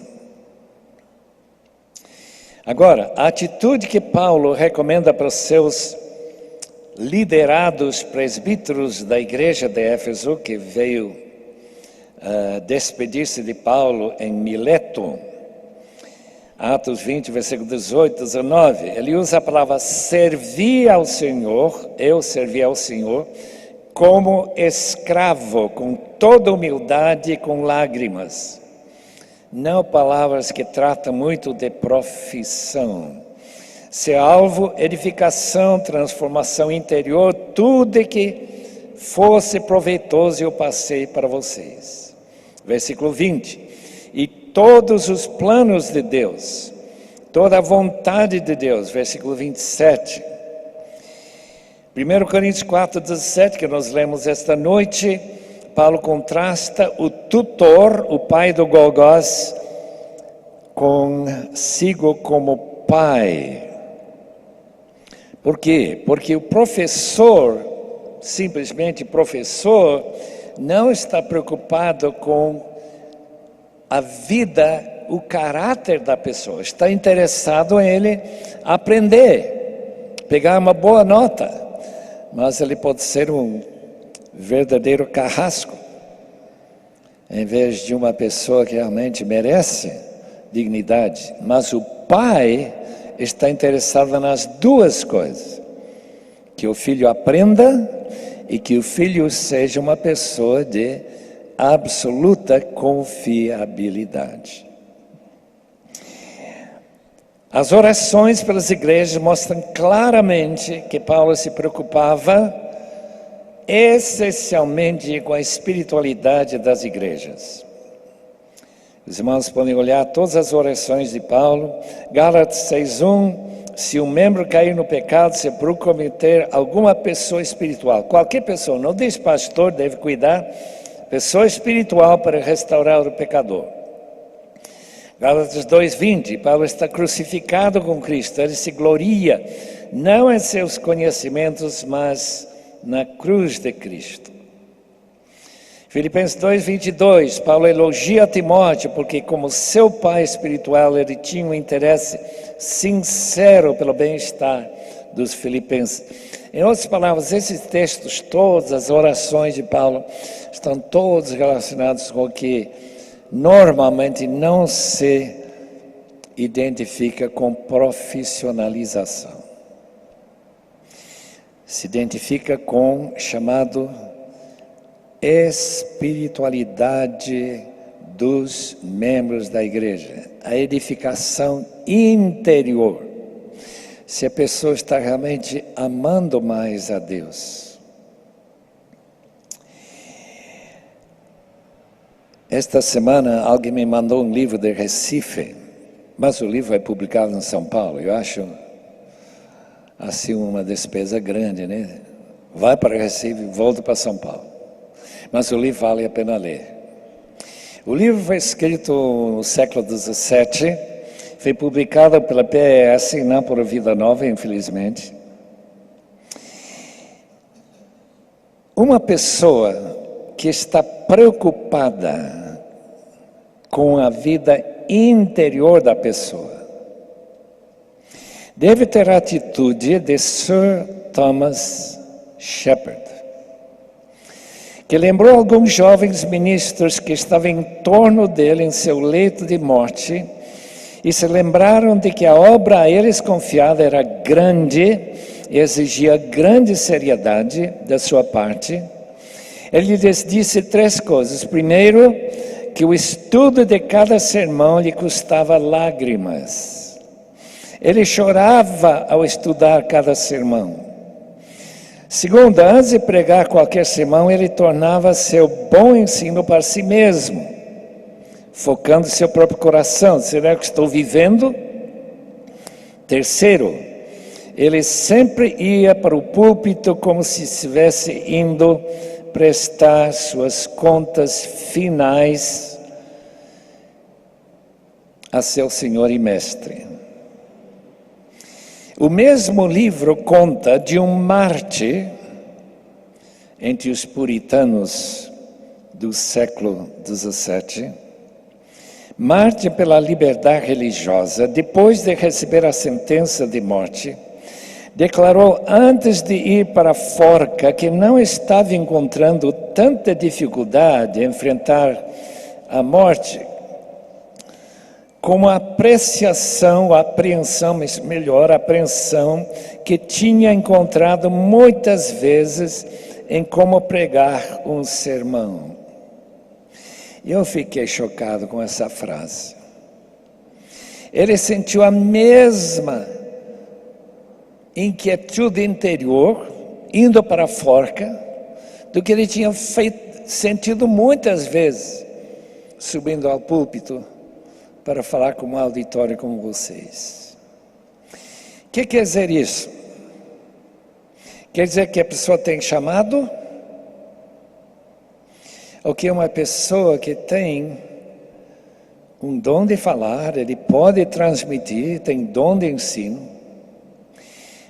Agora, a atitude que Paulo recomenda para os seus liderados presbíteros da igreja de Éfeso, que veio despedir-se de Paulo em Mileto, Atos 20, versículo 18, 19, ele usa a palavra servir ao Senhor, eu servi ao Senhor, como escravo, com toda humildade e com lágrimas. Não palavras que tratam muito de profissão. Ser alvo, edificação, transformação interior, tudo que fosse proveitoso eu passei para vocês. Versículo 20. E todos os planos de Deus, toda a vontade de Deus, versículo 27. 1 Coríntios 4, 17, que nós lemos esta noite, Paulo contrasta o tutor, o pai do Gogós, consigo como pai. Por quê? Porque o professor, simplesmente professor, não está preocupado com a vida, o caráter da pessoa. Está interessado em ele aprender, pegar uma boa nota. Mas ele pode ser um verdadeiro carrasco, em vez de uma pessoa que realmente merece dignidade. Mas o pai está interessado nas duas coisas: que o filho aprenda e que o filho seja uma pessoa de absoluta confiabilidade. As orações pelas igrejas mostram claramente que Paulo se preocupava essencialmente com a espiritualidade das igrejas. Os irmãos podem olhar todas as orações de Paulo. Gálatas 6:1, se um membro cair no pecado, se comprometer alguma pessoa espiritual, qualquer pessoa, não diz pastor, deve cuidar, pessoa espiritual para restaurar o pecador. Gálatas 2:20, Paulo está crucificado com Cristo, ele se gloria, não em seus conhecimentos, mas na cruz de Cristo. Filipenses 2:22, Paulo elogia Timóteo, porque como seu pai espiritual, ele tinha um interesse sincero pelo bem-estar dos filipenses. Em outras palavras, esses textos todos, as orações de Paulo, estão todos relacionados com o que normalmente não se identifica com profissionalização. Se identifica com chamado espiritualidade dos membros da igreja, a edificação interior. Se a pessoa está realmente amando mais a Deus. Esta semana alguém me mandou um livro de Recife, mas o livro é publicado em São Paulo. Eu acho assim uma despesa grande, né? Vai para Recife e volta para São Paulo. Mas o livro vale a pena ler. O livro foi escrito no século XVII, foi publicado pela PES, não por Vida Nova, infelizmente. Uma pessoa que está preocupada com a vida interior da pessoa deve ter a atitude de Sir Thomas Shepard, que lembrou alguns jovens ministros que estavam em torno dele em seu leito de morte e se lembraram de que a obra a eles confiada era grande e exigia grande seriedade da sua parte. Ele lhes disse 3 coisas. Primeiro, que o estudo de cada sermão lhe custava lágrimas. Ele chorava ao estudar cada sermão. Segundo, antes de pregar qualquer sermão, ele tornava seu bom ensino para si mesmo, focando seu próprio coração. Será que estou vivendo? Terceiro, ele sempre ia para o púlpito como se estivesse indo prestar suas contas finais a seu Senhor e Mestre. O mesmo livro conta de um mártir entre os puritanos do século XVII, mártir pela liberdade religiosa. Depois de receber a sentença de morte, declarou antes de ir para a forca que não estava encontrando tanta dificuldade em enfrentar a morte como a apreensão que tinha encontrado muitas vezes em como pregar um sermão. Eu fiquei chocado com essa frase. Ele sentiu a mesma inquietude interior, indo para a forca, do que ele tinha sentido muitas vezes, subindo ao púlpito, para falar com um auditório como vocês. O que quer dizer isso? Quer dizer que a pessoa tem chamado? Ou que é uma pessoa que tem um dom de falar, ele pode transmitir, tem dom de ensino,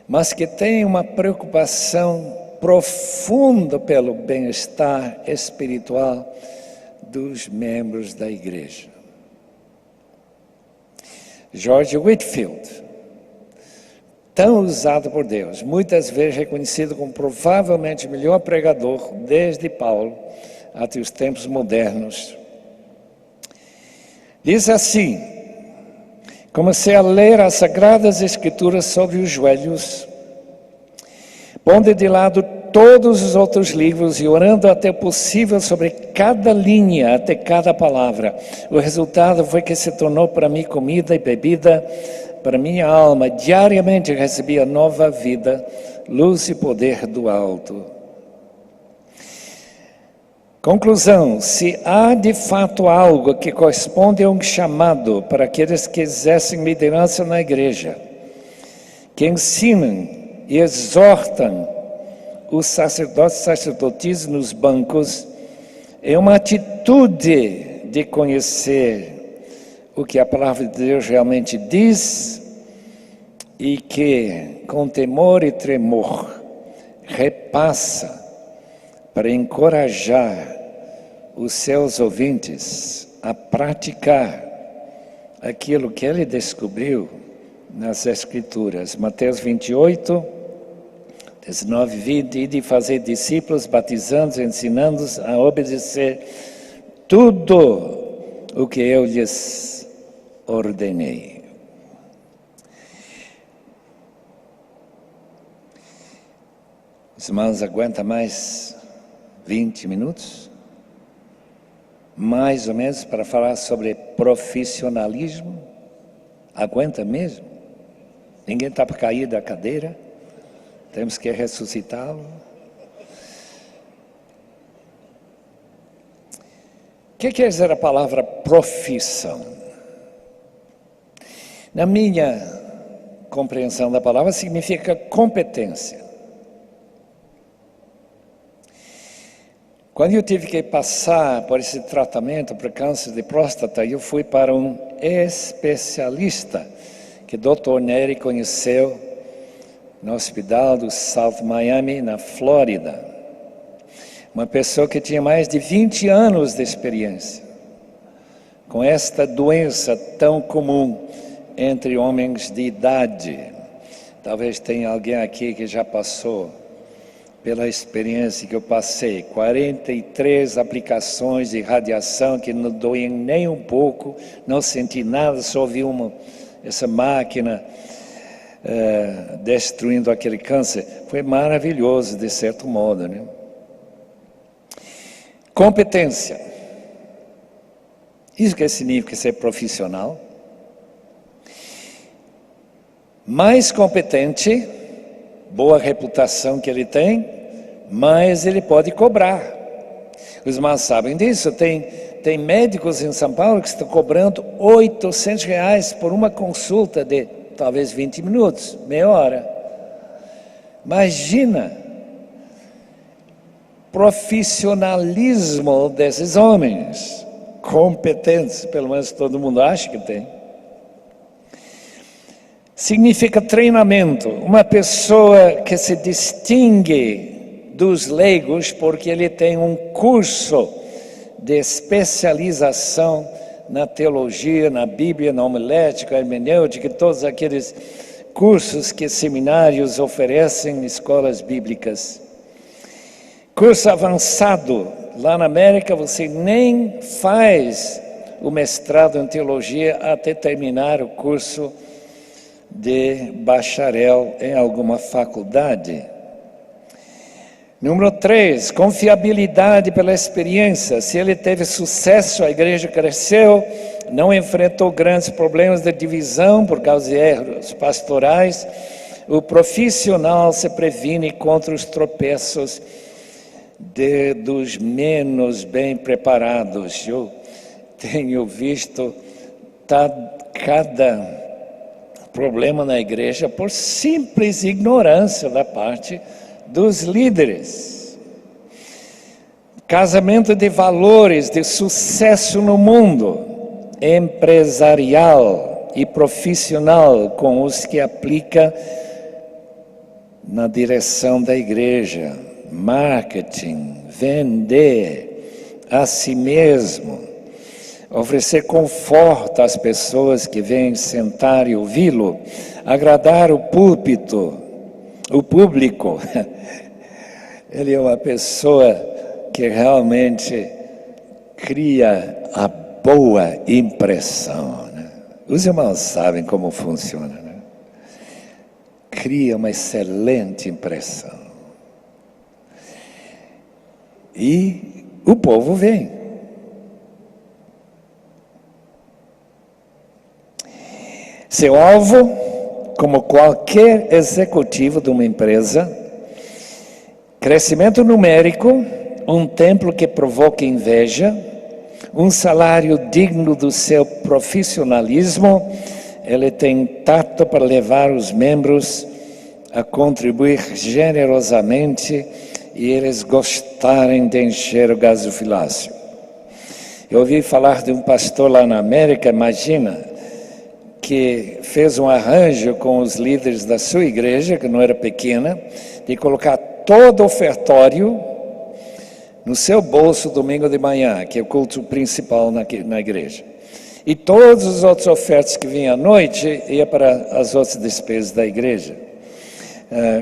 mas que tem uma preocupação profunda pelo bem-estar espiritual dos membros da igreja. George Whitefield, tão usado por Deus, muitas vezes reconhecido como provavelmente o melhor pregador desde Paulo até os tempos modernos, diz assim: comecei a ler as Sagradas Escrituras sobre os joelhos, pondo de lado todos os outros livros e orando até o possível sobre cada linha, até cada palavra. O resultado foi que se tornou para mim comida e bebida para minha alma. Diariamente recebia nova vida, luz e poder do alto. Conclusão: se há de fato algo que corresponde a um chamado para aqueles que exercem liderança na igreja, que ensinam e exortam os sacerdotes e sacerdotisas nos bancos, é uma atitude de conhecer o que a palavra de Deus realmente diz e que, com temor e tremor, repassa para encorajar os seus ouvintes a praticar aquilo que ele descobriu nas Escrituras. Mateus 28, 19 e 20, e de fazer discípulos, batizando-os, ensinando-os a obedecer tudo o que eu lhes ordenei. Os irmãos aguentam mais 20 minutos? Mais ou menos, para falar sobre profissionalismo? Aguenta mesmo? Ninguém está para cair da cadeira? Temos que ressuscitá-lo? O que quer dizer a palavra profissão? Na minha compreensão da palavra, significa competência. Quando eu tive que passar por esse tratamento para câncer de próstata, eu fui para um especialista que o Dr. Neri conheceu no hospital do South Miami, na Flórida. Uma pessoa que tinha mais de 20 anos de experiência com esta doença tão comum entre homens de idade. Talvez tenha alguém aqui que já passou pela experiência que eu passei, 43 aplicações de radiação que não doem nem um pouco, não senti nada, só vi essa máquina destruindo aquele câncer. Foi maravilhoso, de certo modo, né? Competência. Isso que significa ser profissional. Mais competente, boa reputação que ele tem, mas ele pode cobrar. Os irmãos sabem disso. Tem médicos em São Paulo que estão cobrando R$800 por uma consulta de talvez 20 minutos, meia hora. Imagina profissionalismo desses homens, competentes, pelo menos todo mundo acha que tem. Significa treinamento, uma pessoa que se distingue dos leigos porque ele tem um curso de especialização na teologia, na Bíblia, na homilética, hermenêutica, todos aqueles cursos que seminários oferecem em escolas bíblicas. Curso avançado, lá na América você nem faz o mestrado em teologia até terminar o curso de bacharel em alguma faculdade. Número 3, confiabilidade pela experiência. Se ele teve sucesso, a igreja cresceu, não enfrentou grandes problemas de divisão por causa de erros pastorais, o profissional se previne contra os tropeços dos menos bem preparados. Eu tenho visto cada problema na igreja por simples ignorância da parte dos líderes. Casamento de valores, de sucesso no mundo empresarial e profissional com os que aplica na direção da igreja. Marketing, vender a si mesmo, oferecer conforto às pessoas que vêm sentar e ouvi-lo, agradar o público. Ele é uma pessoa que realmente cria a boa impressão, né? Os irmãos sabem como funciona, né? Cria uma excelente impressão. E o povo vem. Seu alvo, como qualquer executivo de uma empresa, crescimento numérico, um templo que provoca inveja, um salário digno do seu profissionalismo, ele tem tato para levar os membros a contribuir generosamente e eles gostarem de encher o gasofilácio. Eu ouvi falar de um pastor lá na América, imagina, que fez um arranjo com os líderes da sua igreja, que não era pequena, de colocar todo o ofertório no seu bolso domingo de manhã, que é o culto principal na igreja. E todos os outros ofertas que vinham à noite, ia para as outras despesas da igreja.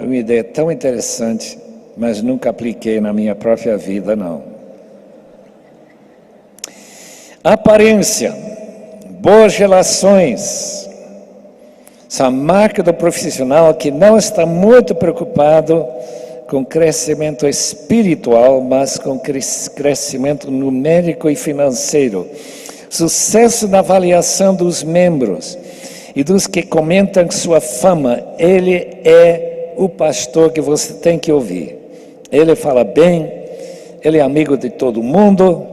Uma ideia tão interessante, mas nunca apliquei na minha própria vida, não. Aparência, boas relações, são a marca do profissional que não está muito preocupado com crescimento espiritual, mas com crescimento numérico e financeiro. Sucesso na avaliação dos membros e dos que comentam sua fama. Ele é o pastor que você tem que ouvir. Ele fala bem, ele é amigo de todo mundo,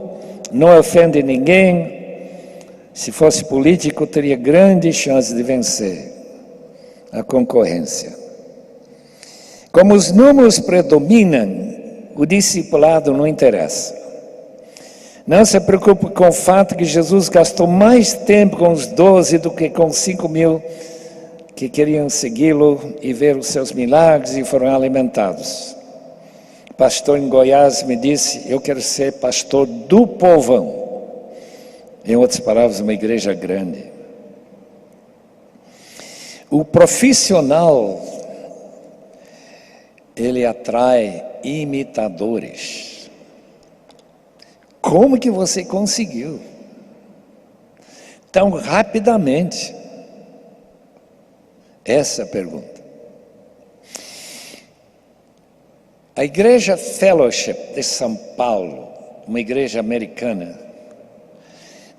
não ofende ninguém. Se fosse político, teria grande chance de vencer a concorrência. Como os números predominam, o discipulado não interessa. Não se preocupe com o fato que Jesus gastou mais tempo com os 12 do que com 5.000 que queriam segui-lo e ver os seus milagres e foram alimentados. O pastor em Goiás me disse, eu quero ser pastor do povão. Em outras palavras, uma igreja grande. O profissional, ele atrai imitadores. Como que você conseguiu? Tão rapidamente? Essa é a pergunta. A Igreja Fellowship de São Paulo, uma igreja americana,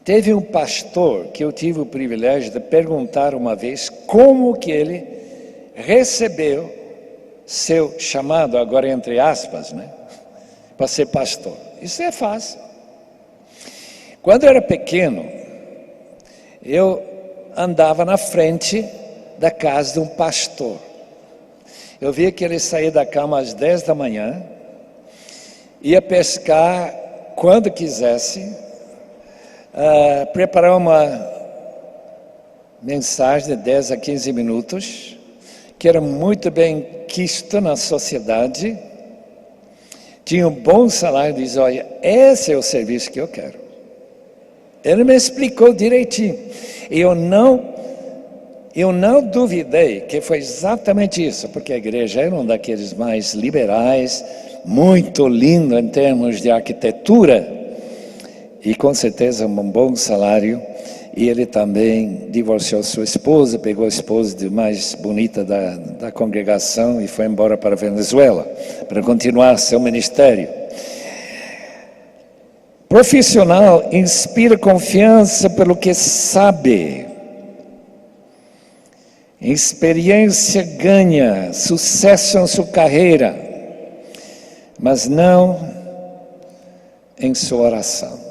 teve um pastor que eu tive o privilégio de perguntar uma vez como que ele recebeu seu chamado, agora entre aspas, né, para ser pastor. Isso é fácil. Quando eu era pequeno, eu andava na frente da casa de um pastor. Eu via que ele saía da cama às 10 da manhã, ia pescar quando quisesse, preparar uma mensagem de 10 a 15 minutos, que era muito bem quisto na sociedade, tinha um bom salário, diz, olha, esse é o serviço que eu quero. Ele me explicou direitinho, e eu não duvidei que foi exatamente isso, porque a igreja era um daqueles mais liberais, muito lindo em termos de arquitetura, e com certeza um bom salário. E ele também divorciou sua esposa, pegou a esposa mais bonita da congregação e foi embora para a Venezuela, para continuar seu ministério. Profissional inspira confiança pelo que sabe. Experiência ganha, sucesso em sua carreira, mas não em sua oração.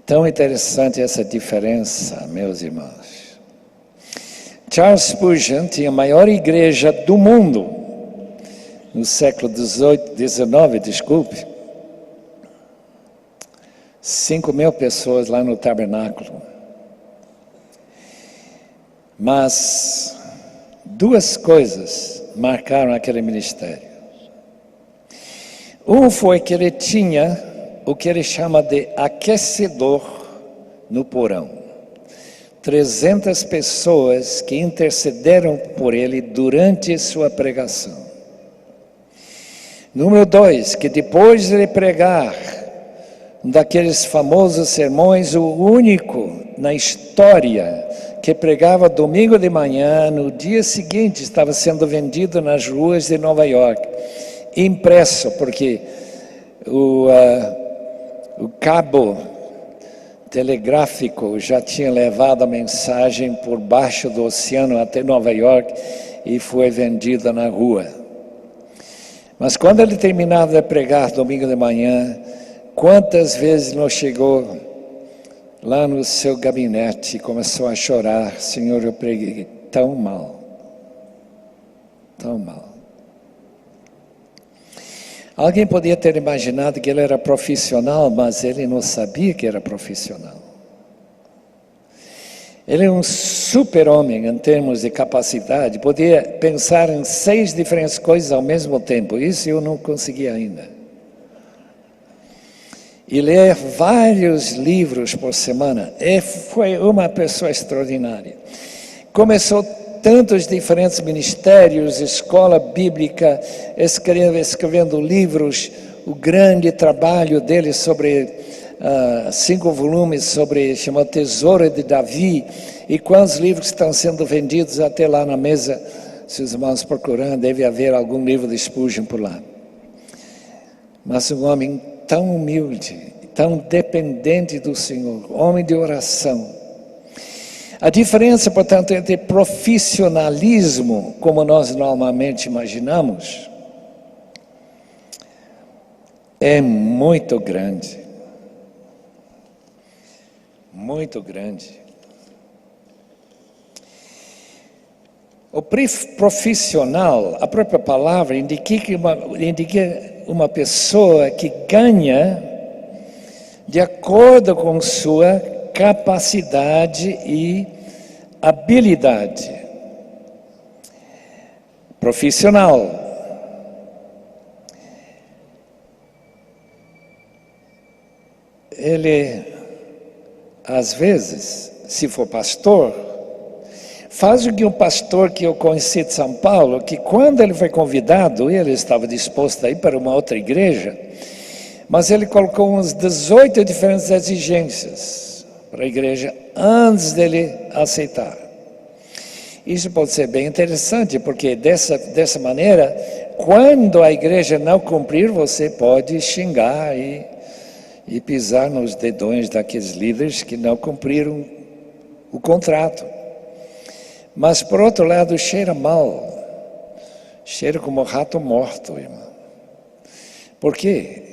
Tão interessante essa diferença, meus irmãos. Charles Spurgeon tinha a maior igreja do mundo, no século XIX, desculpe. 5.000 pessoas lá no tabernáculo. Mas duas coisas marcaram aquele ministério. Um foi que ele tinha o que ele chama de aquecedor no porão. 300 pessoas que intercederam por ele durante sua pregação. Número 2, que depois de ele pregar um daqueles famosos sermões, o único na história que pregava domingo de manhã, no dia seguinte estava sendo vendido nas ruas de Nova York, impresso, porque o cabo telegráfico já tinha levado a mensagem por baixo do oceano até Nova York e foi vendida na rua. Mas quando ele terminava de pregar domingo de manhã, quantas vezes não chegou lá no seu gabinete e começou a chorar, Senhor, eu preguei tão mal, tão mal. Alguém podia ter imaginado que ele era profissional, mas ele não sabia que era profissional. Ele é um super-homem em termos de capacidade, podia pensar em 6 diferentes coisas ao mesmo tempo, isso eu não consegui ainda. E ler vários livros por semana, foi uma pessoa extraordinária. Começou tantos diferentes ministérios, escola bíblica, escrevendo livros, o grande trabalho dele sobre 5 volumes sobre, chama Tesouro de Davi, e quantos livros estão sendo vendidos até lá na mesa, se os irmãos procurando, deve haver algum livro de Spurgeon por lá. Mas um homem tão humilde, tão dependente do Senhor, homem de oração. A diferença, portanto, entre profissionalismo, como nós normalmente imaginamos, é muito grande. Muito grande. O profissional, a própria palavra, indica uma pessoa que ganha de acordo com sua capacidade e habilidade. Profissional. Ele, às vezes, se for pastor, faz o que um pastor que eu conheci de São Paulo, que quando ele foi convidado, ele estava disposto a ir para uma outra igreja, mas ele colocou uns 18 diferentes exigências para a igreja antes dele aceitar. Isso pode ser bem interessante, porque dessa maneira, quando a igreja não cumprir, você pode xingar e pisar nos dedões daqueles líderes que não cumpriram o contrato. Mas, por outro lado, cheira mal. Cheira como rato morto, irmão. Por quê?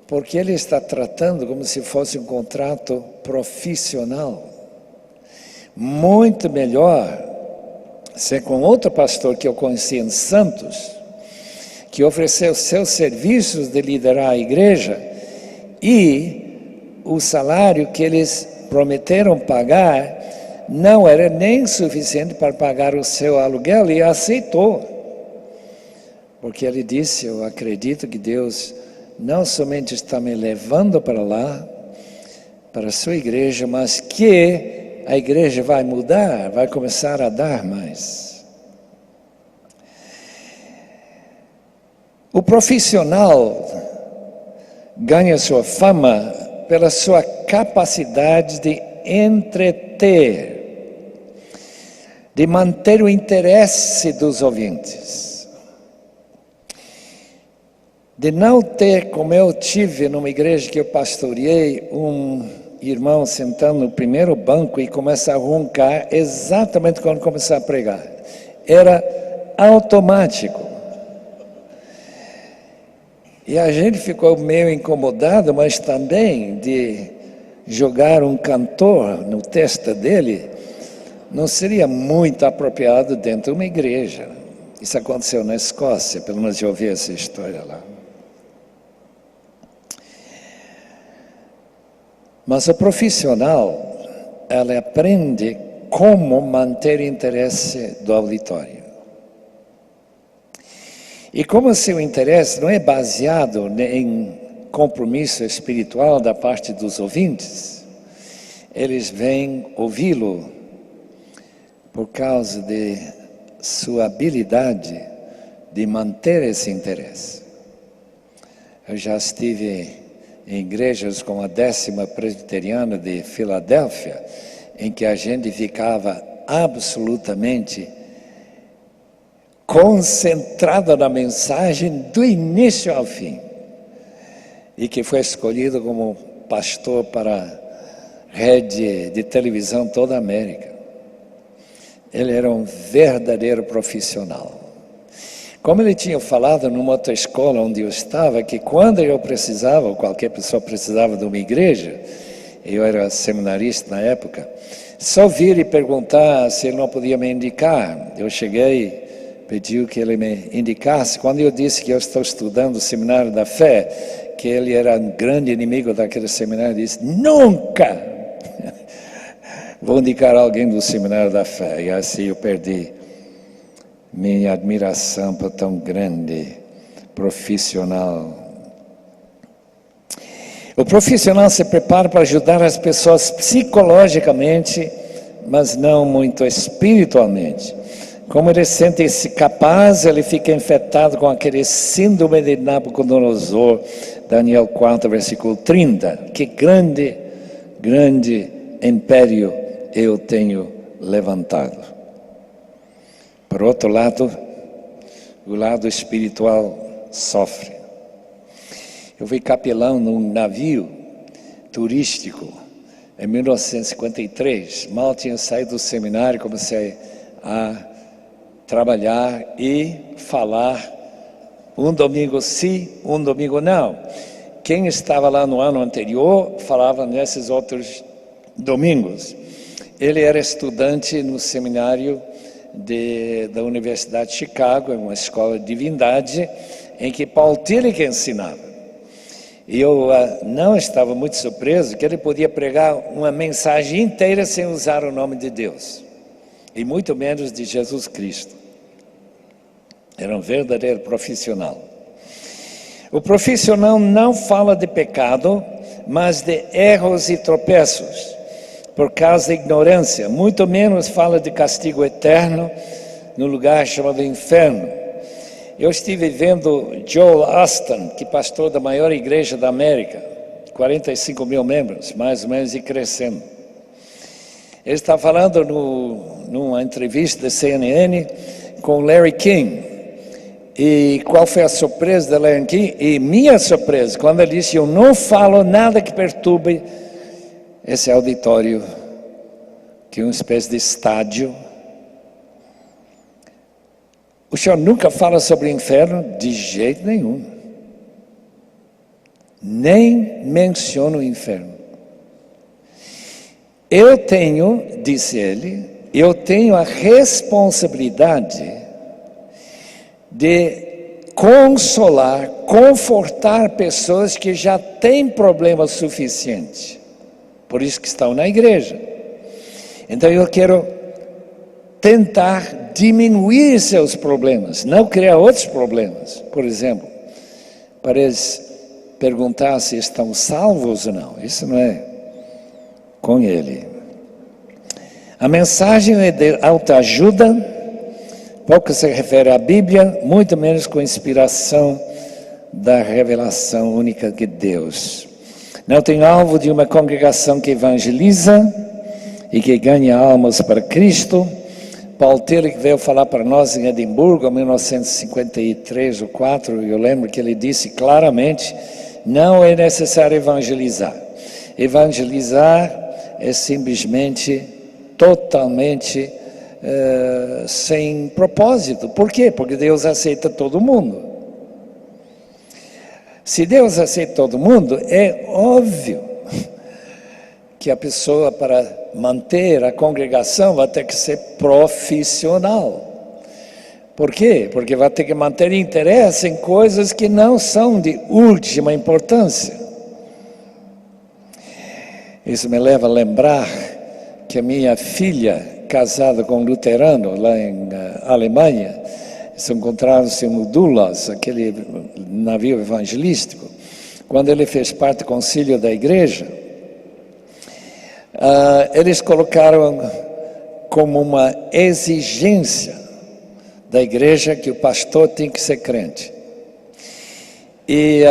Porque ele está tratando como se fosse um contrato profissional. Muito melhor ser com outro pastor que eu conheci em Santos, que ofereceu seus serviços de liderar a igreja, e o salário que eles prometeram pagar não era nem suficiente para pagar o seu aluguel, e aceitou. Porque ele disse: eu acredito que Deus não somente está me levando para lá, para a sua igreja, mas que a igreja vai mudar, vai começar a dar mais. O profissional ganha sua fama pela sua capacidade de entreter, de manter o interesse dos ouvintes, de não ter, como eu tive numa igreja que eu pastoreei, um irmão sentando no primeiro banco e começa a roncar exatamente quando começar a pregar. Era automático. E a gente ficou meio incomodado, mas também de jogar um cantor no testa dele, não seria muito apropriado dentro de uma igreja. Isso aconteceu na Escócia, pelo menos eu ouvi essa história lá. Mas o profissional, ela aprende como manter o interesse do auditório. E como seu interesse não é baseado em compromisso espiritual da parte dos ouvintes, eles vêm ouvi-lo por causa de sua habilidade de manter esse interesse. Eu já estive em igrejas como a 10ª Presbiteriana de Filadélfia, em que a gente ficava absolutamente concentrada na mensagem do início ao fim, e que foi escolhido como pastor para a rede de televisão toda a América. Ele era um verdadeiro profissional. Como ele tinha falado numa outra escola onde eu estava, que quando eu precisava, ou qualquer pessoa precisava de uma igreja, eu era seminarista na época, só vir e perguntar se ele não podia me indicar. Eu cheguei pediu que ele me indicasse. Quando eu disse que eu estou estudando o Seminário da Fé, que ele era um grande inimigo daquele seminário, ele disse, nunca vou indicar alguém do Seminário da Fé. E assim eu perdi minha admiração por tão grande profissional. O profissional se prepara para ajudar as pessoas psicologicamente, mas não muito espiritualmente. Como ele sente-se capaz, ele fica infectado com aquele síndrome de Nabucodonosor, Daniel 4, versículo 30. Que grande, grande império eu tenho levantado. Por outro lado, o lado espiritual sofre. Eu fui capelão num navio turístico em 1953. Mal tinha saído do seminário, comecei a trabalhar e falar um domingo sim, um domingo não. Quem estava lá no ano anterior falava nesses outros domingos. Ele era estudante no seminário da Universidade de Chicago, uma escola de divindade, em que Paul Tillich ensinava. E eu não estava muito surpreso que ele podia pregar uma mensagem inteira sem usar o nome de Deus, e muito menos de Jesus Cristo. Era um verdadeiro profissional. O profissional não fala de pecado, mas de erros e tropeços, por causa da ignorância. Muito menos fala de castigo eterno no lugar chamado inferno. Eu estive vendo Joel Osteen, que é pastor da maior igreja da América, 45 mil membros, mais ou menos, e crescendo. Ele está falando numa entrevista da CNN com Larry King. E qual foi a surpresa de Larry King? E minha surpresa, quando ele disse, eu não falo nada que perturbe esse auditório, que é uma espécie de estádio. O senhor nunca fala sobre o inferno? De jeito nenhum. Nem menciona o inferno. Eu tenho, disse ele, eu tenho a responsabilidade de consolar, confortar pessoas que já têm problemas suficientes. Por isso que estão na igreja. Então eu quero tentar diminuir seus problemas, não criar outros problemas. Por exemplo, para eles perguntar se estão salvos ou não. Isso não é com ele. A mensagem é de autoajuda, pouco se refere à Bíblia, muito menos com inspiração da revelação única de Deus. Não tem alvo de uma congregação que evangeliza e que ganha almas para Cristo. Paul Tillich veio falar para nós em Edimburgo, em 1953 ou 4, eu lembro que ele disse claramente, não é necessário evangelizar. Evangelizar é simplesmente, totalmente sem propósito. Por quê? Porque Deus aceita todo mundo. Se Deus aceita todo mundo, é óbvio que a pessoa, para manter a congregação, vai ter que ser profissional. Por quê? Porque vai ter que manter interesse em coisas que não são de última importância. Isso me leva a lembrar que a minha filha, casada com um luterano lá em Alemanha, se encontraram-se no Dulas, aquele navio evangelístico. Quando ele fez parte do concílio da igreja, eles colocaram como uma exigência da igreja que o pastor tem que ser crente. E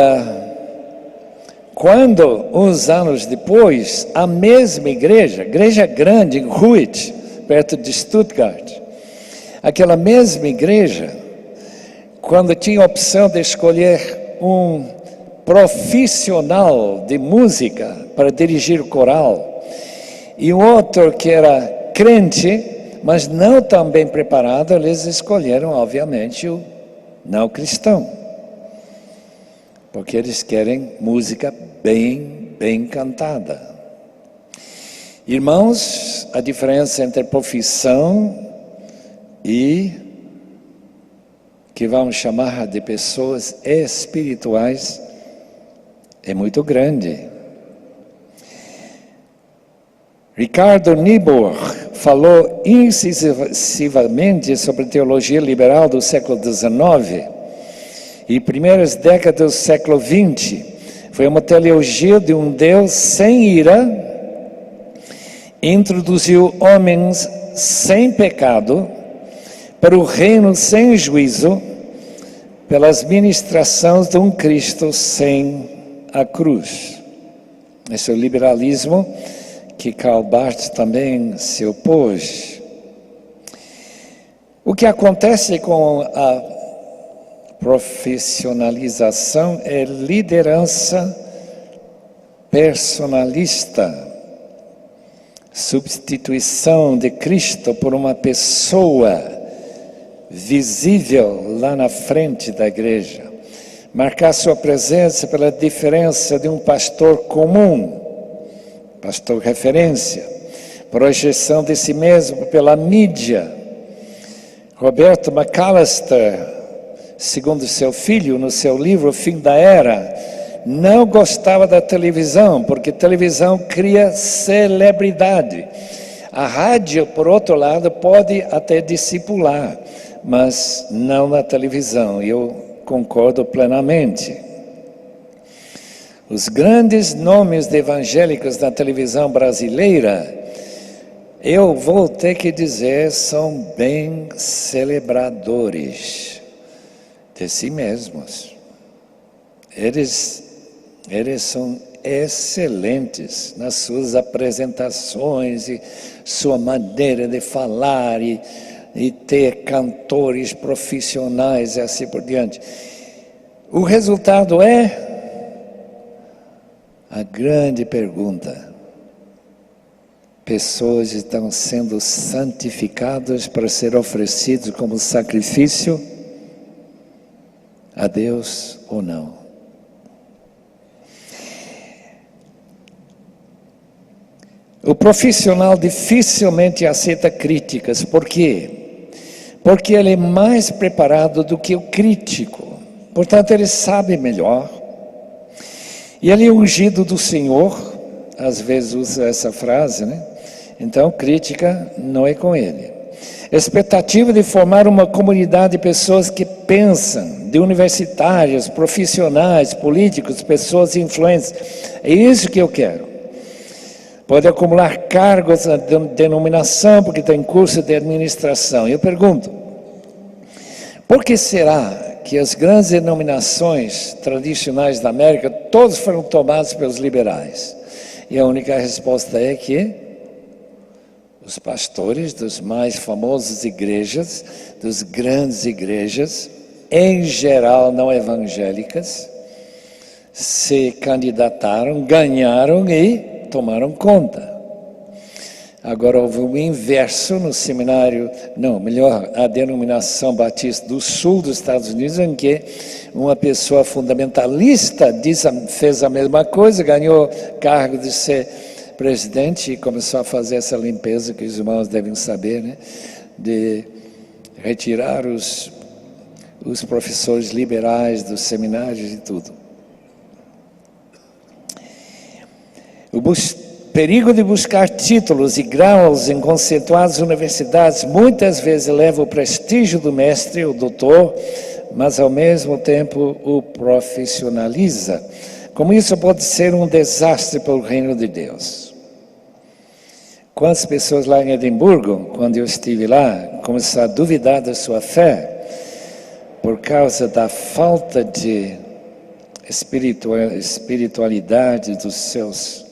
quando, uns anos depois, a mesma igreja grande, em Ruit, perto de Stuttgart, aquela mesma igreja, quando tinha a opção de escolher um profissional de música para dirigir o coral, e um outro que era crente, mas não tão bem preparado, eles escolheram, obviamente, o não cristão. Porque eles querem música bem cantada. Irmãos, a diferença entre profissão e que vamos chamar de pessoas espirituais é muito grande. Ricardo Niebuhr falou incisivamente sobre a teologia liberal do século XIX e primeiras décadas do século XX. Foi uma teologia de um Deus sem ira, introduziu homens sem pecado para o reino sem juízo, pelas ministrações de um Cristo sem a cruz. Esse é o liberalismo que Karl Barth também se opôs. O que acontece com a profissionalização é liderança personalista, substituição de Cristo por uma pessoa visível lá na frente da igreja, marcar sua presença pela diferença de um pastor comum, pastor referência, projeção de si mesmo pela mídia. Roberto McAllister, segundo seu filho, no seu livro Fim da Era, não gostava da televisão, porque televisão cria celebridade. A rádio, por outro lado, pode até discipular, mas não na televisão. Eu concordo plenamente. Os grandes nomes de evangélicos na televisão brasileira, eu vou ter que dizer, são bem celebradores de si mesmos. Eles são excelentes nas suas apresentações e sua maneira de falar e ter cantores profissionais e assim por diante. O resultado é a grande pergunta: pessoas estão sendo santificadas para ser oferecidos como sacrifício a Deus ou não? O profissional dificilmente aceita críticas. Por quê? Porque ele é mais preparado do que o crítico. Portanto, ele sabe melhor. E ele é ungido do Senhor. Às vezes usa essa frase, né? Então, crítica não é com ele. Expectativa de formar uma comunidade de pessoas que pensam, de universitários, profissionais, políticos, pessoas influentes. É isso que eu quero. Pode acumular cargos na denominação, porque está em curso de administração. Eu pergunto, por que será que as grandes denominações tradicionais da América, todos foram tomados pelos liberais? E a única resposta é que os pastores das mais famosas igrejas, das grandes igrejas, em geral não evangélicas, se candidataram, ganharam e tomaram conta. Agora houve um inverso no seminário, não, melhor, a denominação Batista do Sul dos Estados Unidos, em que uma pessoa fundamentalista fez a mesma coisa, ganhou cargo de ser presidente e começou a fazer essa limpeza que os irmãos devem saber, né? De retirar os professores liberais dos seminários e tudo. O perigo de buscar títulos e graus em conceituadas universidades muitas vezes leva o prestígio do mestre, o doutor, mas ao mesmo tempo o profissionaliza. Como isso pode ser um desastre para o reino de Deus. Quantas pessoas lá em Edimburgo, quando eu estive lá, começaram a duvidar da sua fé por causa da falta de espiritualidade dos seus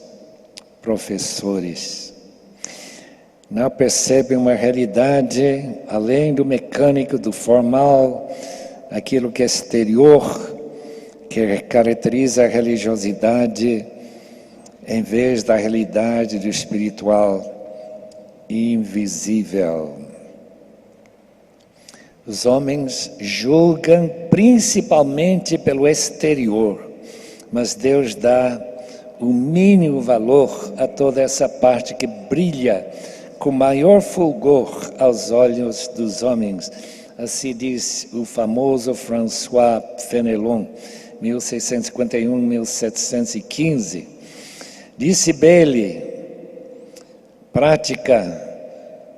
professores. Não percebem uma realidade além do mecânico, do formal, aquilo que é exterior, que caracteriza a religiosidade, em vez da realidade do espiritual invisível. Os homens julgam principalmente pelo exterior, mas Deus dá o mínimo valor a toda essa parte que brilha com maior fulgor aos olhos dos homens, assim diz o famoso François Fenelon, 1651-1715. Disse Bailey, prática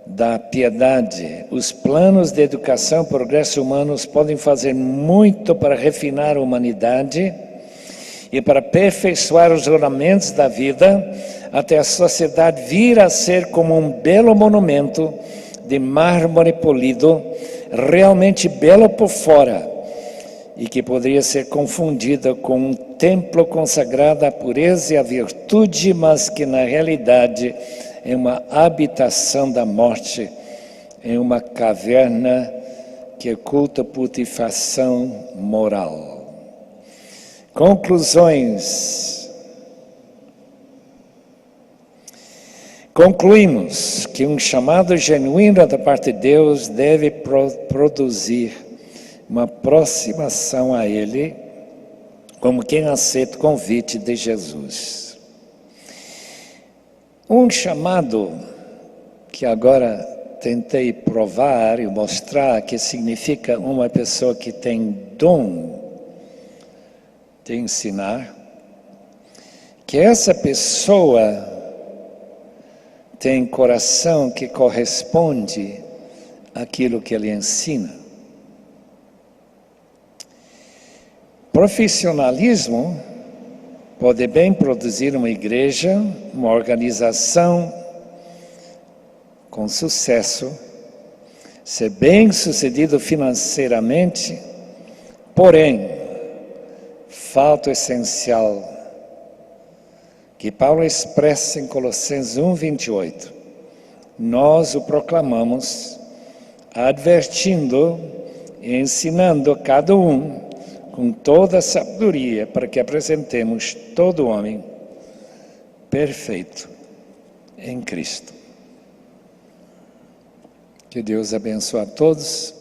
da piedade. Os planos de educação e progresso humanos podem fazer muito para refinar a humanidade e para aperfeiçoar os ornamentos da vida, até a sociedade vir a ser como um belo monumento de mármore polido, realmente belo por fora, e que poderia ser confundida com um templo consagrado à pureza e à virtude, mas que na realidade é uma habitação da morte, é uma caverna que oculta putrefação moral. Conclusões. Concluímos que um chamado genuíno da parte de Deus deve produzir uma aproximação a Ele, como quem aceita o convite de Jesus. Um chamado que agora tentei provar e mostrar que significa uma pessoa que tem dom de ensinar, que essa pessoa tem coração que corresponde àquilo que ele ensina. Profissionalismo pode bem produzir uma igreja, uma organização com sucesso, ser bem sucedido financeiramente, porém, falta o essencial que Paulo expressa em Colossenses 1:28. Nós o proclamamos, advertindo e ensinando a cada um com toda a sabedoria, para que apresentemos todo homem perfeito em Cristo. Que Deus abençoe a todos.